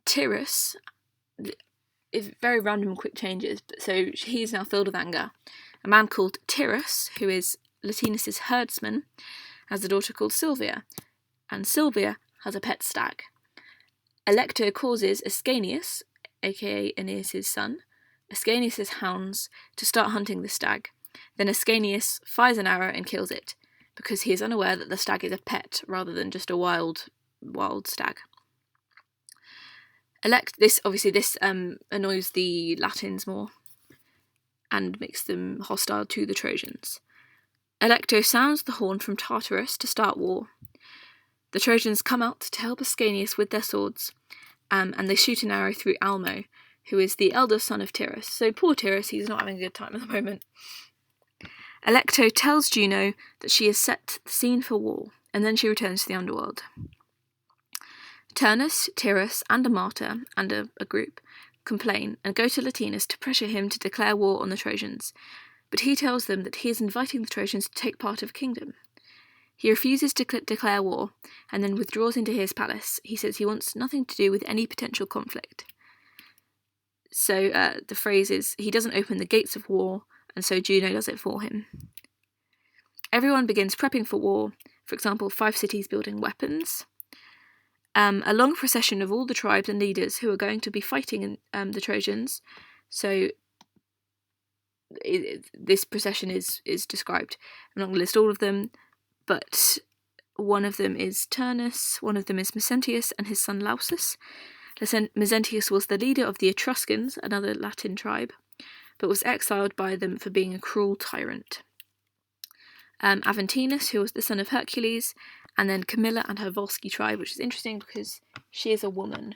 Tyrrhus, is very random and quick changes, so he is now filled with anger. A man called Tyrrhus, who is Latinus's herdsman, has a daughter called Silvia, and Silvia has a pet stag. Alecto causes Ascanius, aka Aeneas' son, Ascanius' hounds, to start hunting the stag. Then Ascanius fires an arrow and kills it, because he is unaware that the stag is a pet rather than just a wild stag. This annoys the Latins more and makes them hostile to the Trojans. Alecto sounds the horn from Tartarus to start war. The Trojans come out to help Ascanius with their swords, and they shoot an arrow through Almo, who is the eldest son of Tyrrhus. So poor Tyrrhus, he's not having a good time at the moment. Alecto tells Juno that she has set the scene for war, and then she returns to the underworld. Turnus, Tyrrhus, and a martyr, and a group, complain and go to Latinus to pressure him to declare war on the Trojans, but he tells them that he is inviting the Trojans to take part of a kingdom. He refuses to declare war, and then withdraws into his palace. He says he wants nothing to do with any potential conflict. So the phrase is, he doesn't open the gates of war, and so Juno does it for him. Everyone begins prepping for war, for example, 5 cities building weapons. A long procession of all the tribes and leaders who are going to be fighting the Trojans. So this procession is described. I'm not going to list all of them, but one of them is Turnus, one of them is Mezentius and his son Lausus. Mezentius was the leader of the Etruscans, another Latin tribe, but was exiled by them for being a cruel tyrant. Aventinus, who was the son of Hercules, and then Camilla and her Volsci tribe, which is interesting because she is a woman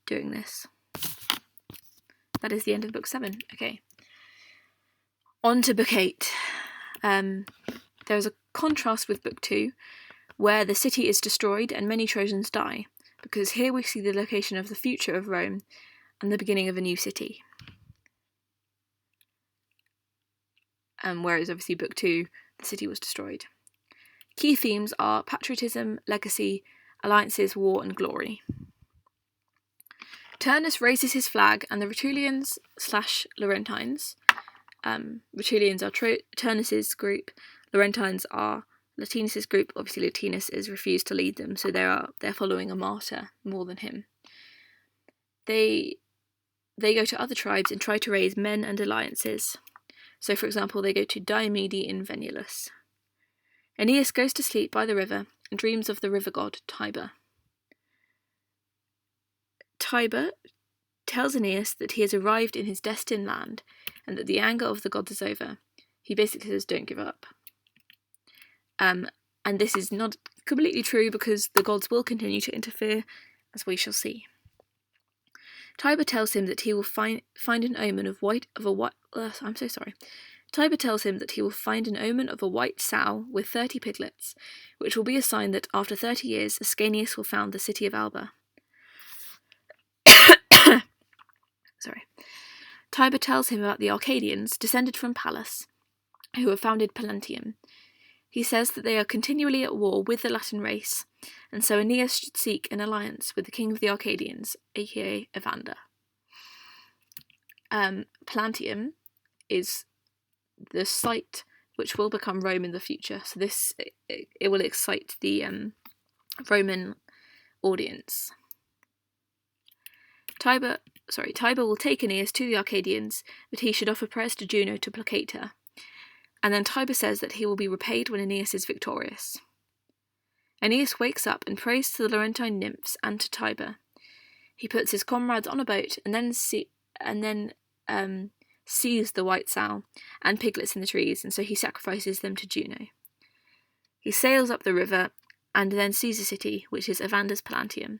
doing this. That is the end of Book 7. Okay. On to Book 8. There is a contrast with Book 2, where the city is destroyed and many Trojans die, because here we see the location of the future of Rome and the beginning of a new city. Whereas obviously Book 2, the city was destroyed. Key themes are patriotism, legacy, alliances, war, and glory. Turnus raises his flag, and the Rutulians/Laurentines, Rutulians are Turnus's group, Laurentines are Latinus's group. Obviously Latinus has refused to lead them, so they're following a martyr more than him. They they go to other tribes and try to raise men and alliances. So, for example, they go to Diomede in Venulus. Aeneas goes to sleep by the river and dreams of the river god Tiber. Tiber tells Aeneas that he has arrived in his destined land and that the anger of the gods is over. He basically says, don't give up. And this is not completely true because the gods will continue to interfere, as we shall see. Tiber tells him that he will find an omen of Tiber tells him that he will find an omen of a white sow with 30 piglets, which will be a sign that after 30 years Ascanius will found the city of Alba. Tiber tells him about the Arcadians, descended from Pallas, who have founded Latium. He says that they are continually at war with the Latin race, and so Aeneas should seek an alliance with the king of the Arcadians, aka Evander. Pallantium is the site which will become Rome in the future, so it will excite the Roman audience. Tiber will take Aeneas to the Arcadians, but he should offer prayers to Juno to placate her. And then Tiber says that he will be repaid when Aeneas is victorious. Aeneas wakes up and prays to the Laurentine nymphs and to Tiber. He puts his comrades on a boat and then sees the white sow and piglets in the trees, and so he sacrifices them to Juno. He sails up the river and then sees a city, which is Evander's Pallantium.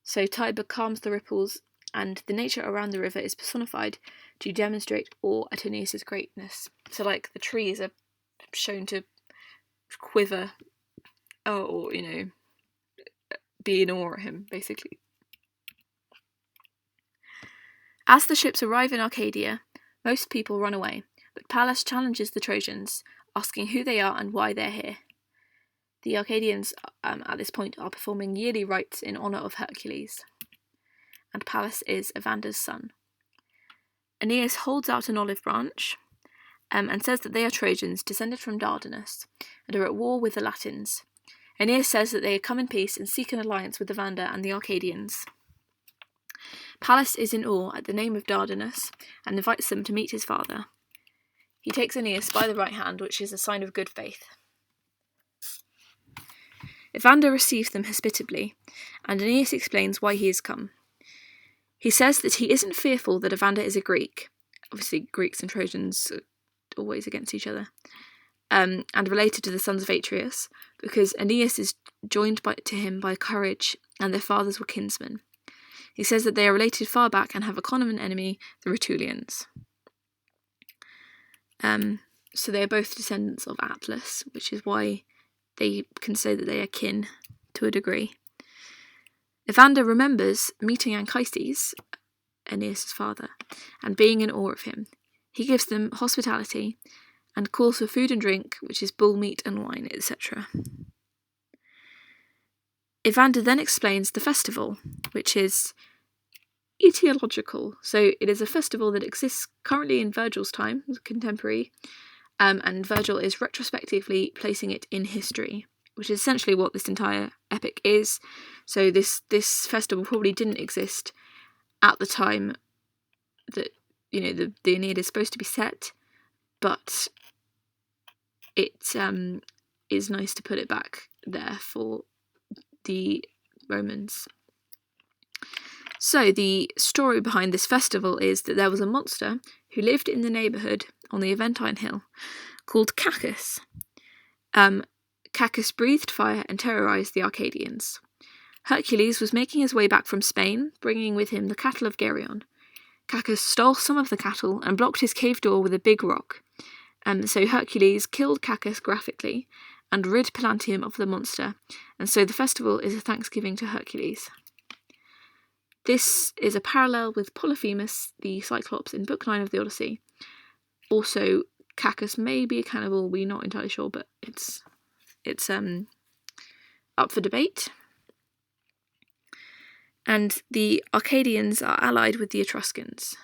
So Tiber calms the ripples, and the nature around the river is personified to demonstrate awe at Aeneas' greatness. So, like, the trees are shown to quiver, or, be in awe at him, basically. As the ships arrive in Arcadia, most people run away, but Pallas challenges the Trojans, asking who they are and why they're here. The Arcadians, at this point, are performing yearly rites in honour of Hercules, and Pallas is Evander's son. Aeneas holds out an olive branch and says that they are Trojans descended from Dardanus and are at war with the Latins. Aeneas says that they have come in peace and seek an alliance with Evander and the Arcadians. Pallas is in awe at the name of Dardanus and invites them to meet his father. He takes Aeneas by the right hand, which is a sign of good faith. Evander receives them hospitably, and Aeneas explains why he has come. He says that he isn't fearful that Evander is a Greek. Obviously, Greeks and Trojans are always against each other. And related to the sons of Atreus, because Aeneas is joined to him by courage, and their fathers were kinsmen. He says that they are related far back and have a common enemy, the Rutulians. So they are both descendants of Atlas, which is why they can say that they are kin to a degree. Evander remembers meeting Anchises, Aeneas' father, and being in awe of him. He gives them hospitality and calls for food and drink, which is bull meat and wine, etc. Evander then explains the festival, which is etiological. So it is a festival that exists currently in Virgil's time, contemporary, and Virgil is retrospectively placing it in history, which is essentially what this entire epic is. So this festival probably didn't exist at the time that the Aeneid is supposed to be set, but it is nice to put it back there for the Romans. So the story behind this festival is that there was a monster who lived in the neighbourhood on the Aventine Hill called Cacus. Cacus breathed fire and terrorised the Arcadians. Hercules was making his way back from Spain, bringing with him the cattle of Geryon. Cacus stole some of the cattle and blocked his cave door with a big rock. So Hercules killed Cacus graphically and rid Pallantium of the monster, and so the festival is a thanksgiving to Hercules. This is a parallel with Polyphemus, the Cyclops, in Book 9 of the Odyssey. Also, Cacus may be a cannibal, we're not entirely sure, but it's up for debate. And the Arcadians are allied with the Etruscans.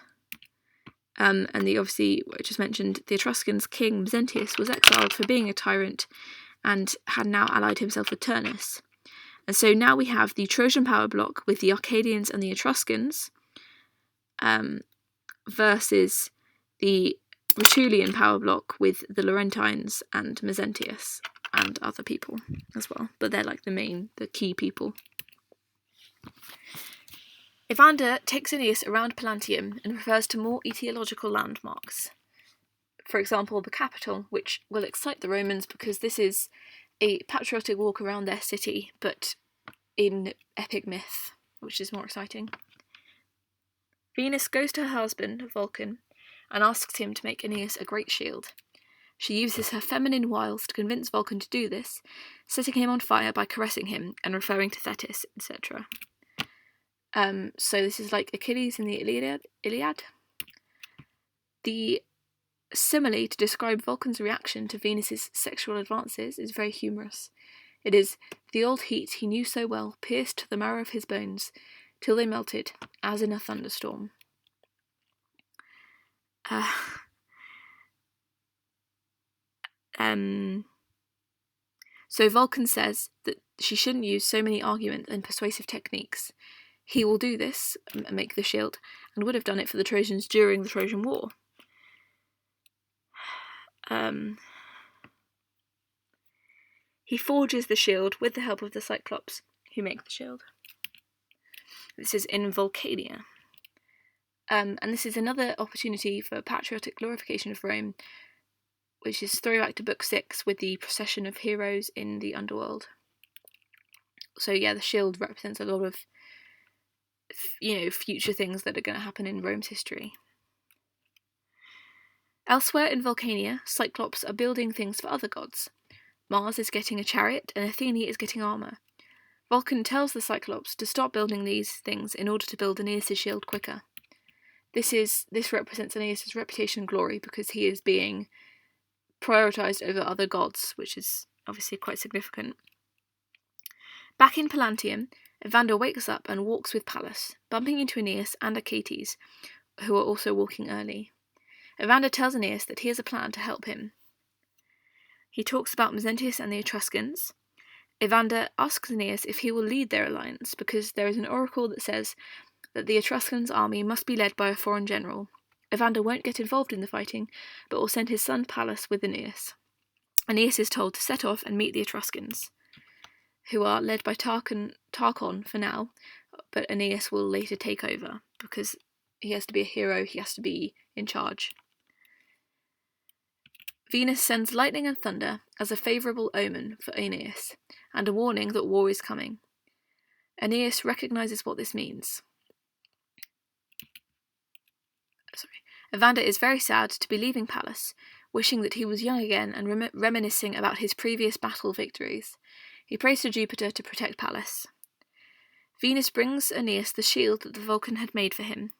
And obviously, what I just mentioned, the Etruscans' king Mezentius was exiled for being a tyrant and had now allied himself with Turnus. And so now we have the Trojan power block with the Arcadians and the Etruscans versus the Rutulian power block with the Laurentines and Mezentius and other people as well, but they're like the key people. Evander takes Aeneas around Pallanteum and refers to more etiological landmarks. For example, the Capitol, which will excite the Romans because this is a patriotic walk around their city, but in epic myth, which is more exciting. Venus goes to her husband, Vulcan, and asks him to make Aeneas a great shield. She uses her feminine wiles to convince Vulcan to do this, setting him on fire by caressing him and referring to Thetis, etc. So this is like Achilles in the Iliad. The simile to describe Vulcan's reaction to Venus's sexual advances is very humorous. It is, "The old heat he knew so well pierced to the marrow of his bones, till they melted, as in a thunderstorm." So Vulcan says that she shouldn't use so many arguments and persuasive techniques. He will do this, make the shield, and would have done it for the Trojans during the Trojan War. He forges the shield with the help of the Cyclops, who make the shield. This is in Vulcania. And this is another opportunity for patriotic glorification of Rome, which is throwback to Book 6 with the procession of heroes in the underworld. So yeah, the shield represents a lot of, future things that are going to happen in Rome's history. Elsewhere in Vulcania, Cyclops are building things for other gods. Mars is getting a chariot and Athene is getting armour. Vulcan tells the Cyclops to stop building these things in order to build Aeneas' shield quicker. This represents Aeneas' reputation and glory because he is being prioritised over other gods, which is obviously quite significant. Back in Pallanteum, Evander wakes up and walks with Pallas, bumping into Aeneas and Achates, who are also walking early. Evander tells Aeneas that he has a plan to help him. He talks about Mezentius and the Etruscans. Evander asks Aeneas if he will lead their alliance, because there is an oracle that says that the Etruscans' army must be led by a foreign general. Evander won't get involved in the fighting, but will send his son Pallas with Aeneas. Aeneas is told to set off and meet the Etruscans, who are led by Tarchon for now, but Aeneas will later take over, because he has to be a hero, he has to be in charge. Venus sends lightning and thunder as a favourable omen for Aeneas, and a warning that war is coming. Aeneas recognises what this means. Evander is very sad to be leaving Pallas, wishing that he was young again and reminiscing about his previous battle victories. He prays to Jupiter to protect Pallas. Venus brings Aeneas the shield that the Vulcan had made for him,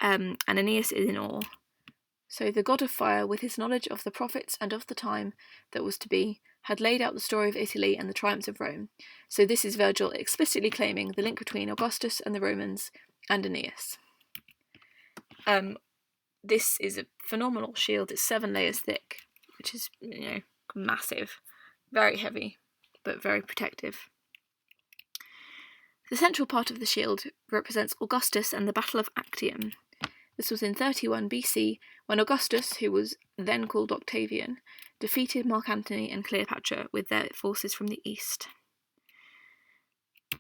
and Aeneas is in awe. So the god of fire, with his knowledge of the prophets and of the time that was to be, had laid out the story of Italy and the triumphs of Rome. So this is Virgil explicitly claiming the link between Augustus and the Romans and Aeneas. This is a phenomenal shield. It's 7 layers thick, which is, massive. Very heavy, but very protective. The central part of the shield represents Augustus and the Battle of Actium. This was in 31 BC, when Augustus, who was then called Octavian, defeated Mark Antony and Cleopatra with their forces from the east.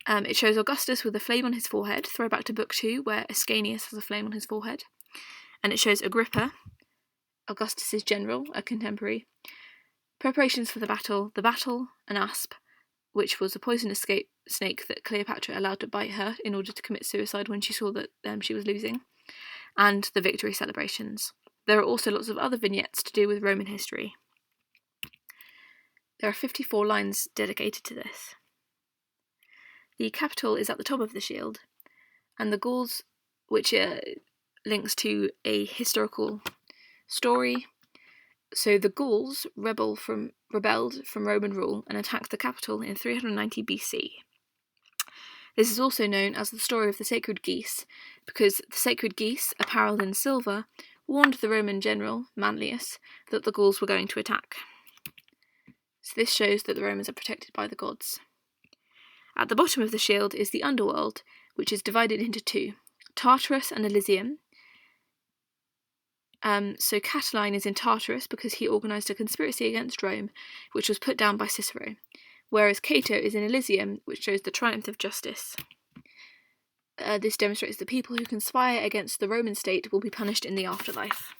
It shows Augustus with a flame on his forehead, throwback to Book 2, where Ascanius has a flame on his forehead. And it shows Agrippa, Augustus's general, a contemporary. Preparations for the battle, an asp, which was a poisonous snake that Cleopatra allowed to bite her in order to commit suicide when she saw that she was losing, and the victory celebrations. There are also lots of other vignettes to do with Roman history. There are 54 lines dedicated to this. The Capitol is at the top of the shield, and the Gauls, which links to a historical story. So the Gauls rebelled from Roman rule and attacked the Capitol in 390 BC. This is also known as the story of the sacred geese, because the sacred geese, apparelled in silver, warned the Roman general, Manlius, that the Gauls were going to attack. So this shows that the Romans are protected by the gods. At the bottom of the shield is the underworld, which is divided into two, Tartarus and Elysium. So Catiline is in Tartarus because he organised a conspiracy against Rome, which was put down by Cicero, whereas Cato is in Elysium, which shows the triumph of justice. This demonstrates that people who conspire against the Roman state will be punished in the afterlife.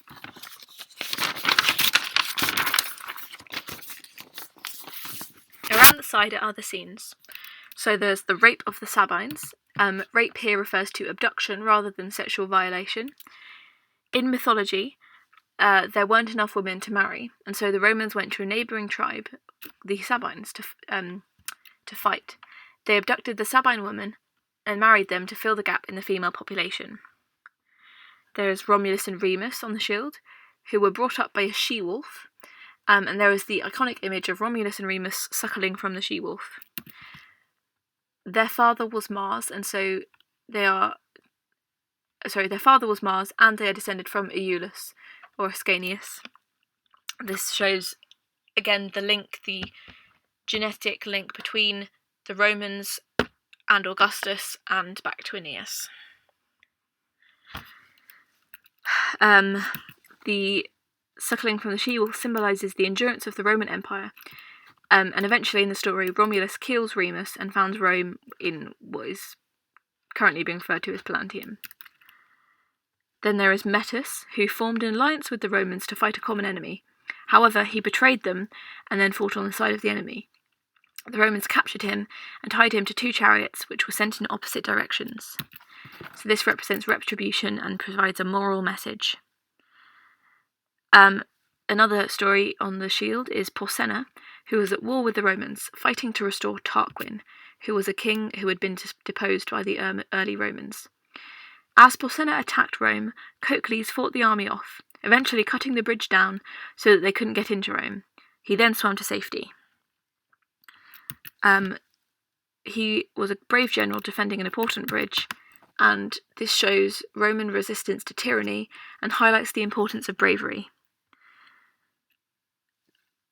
Around the side are other scenes. So there's the rape of the Sabines. Rape here refers to abduction rather than sexual violation. In mythology, there weren't enough women to marry, and so the Romans went to a neighbouring tribe, the Sabines, to fight. They abducted the Sabine women and married them to fill the gap in the female population. There's Romulus and Remus on the shield, who were brought up by a she-wolf, and there is the iconic image of Romulus and Remus suckling from the she-wolf. Their father was Mars, and so their father was Mars, and they are descended from Iulus, or Ascanius. This shows, again, the genetic link between the Romans and Augustus and back to Aeneas. The suckling from the she-wolf symbolises the endurance of the Roman Empire, and eventually in the story Romulus kills Remus and founds Rome in what is currently being referred to as Pallantium. Then there is Metus, who formed an alliance with the Romans to fight a common enemy. However, he betrayed them and then fought on the side of the enemy. The Romans captured him and tied him to 2 chariots, which were sent in opposite directions. So this represents retribution and provides a moral message. Another story on the shield is Porsenna, who was at war with the Romans, fighting to restore Tarquin, who was a king who had been deposed by the early Romans. As Porsenna attacked Rome, Cocles fought the army off, eventually cutting the bridge down so that they couldn't get into Rome. He then swam to safety. He was a brave general defending an important bridge, and this shows Roman resistance to tyranny and highlights the importance of bravery.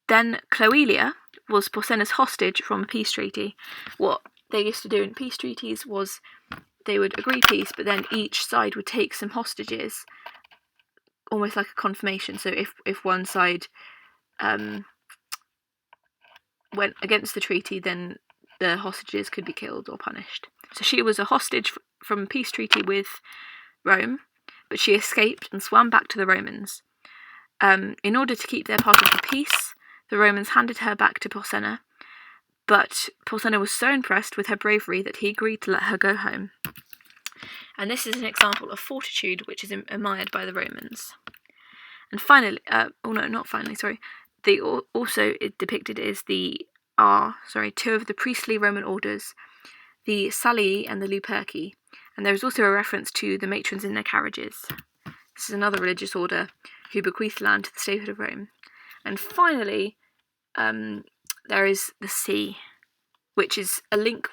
Then Cloelia was Porsenna's hostage from a peace treaty. What they used to do in peace treaties was they would agree peace, but then each side would take some hostages, almost like a confirmation. So if one side went against the treaty, then the hostages could be killed or punished. So she was a hostage from a peace treaty with Rome, but she escaped and swam back to the Romans. In order to keep their part of the peace, the Romans handed her back to Porsenna, but Porsenna was so impressed with her bravery that he agreed to let her go home. And this is an example of fortitude which is admired by the Romans. And finally, also depicted is 2 of the priestly Roman orders, the Salii and the Luperci, and there is also a reference to the matrons in their carriages. This is another religious order who bequeathed land to the state of Rome. And finally, there is the sea, which is a link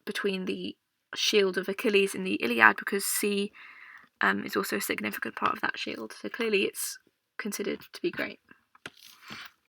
between the shield of Achilles in the Iliad, because sea is also a significant part of that shield. So clearly it's considered to be great.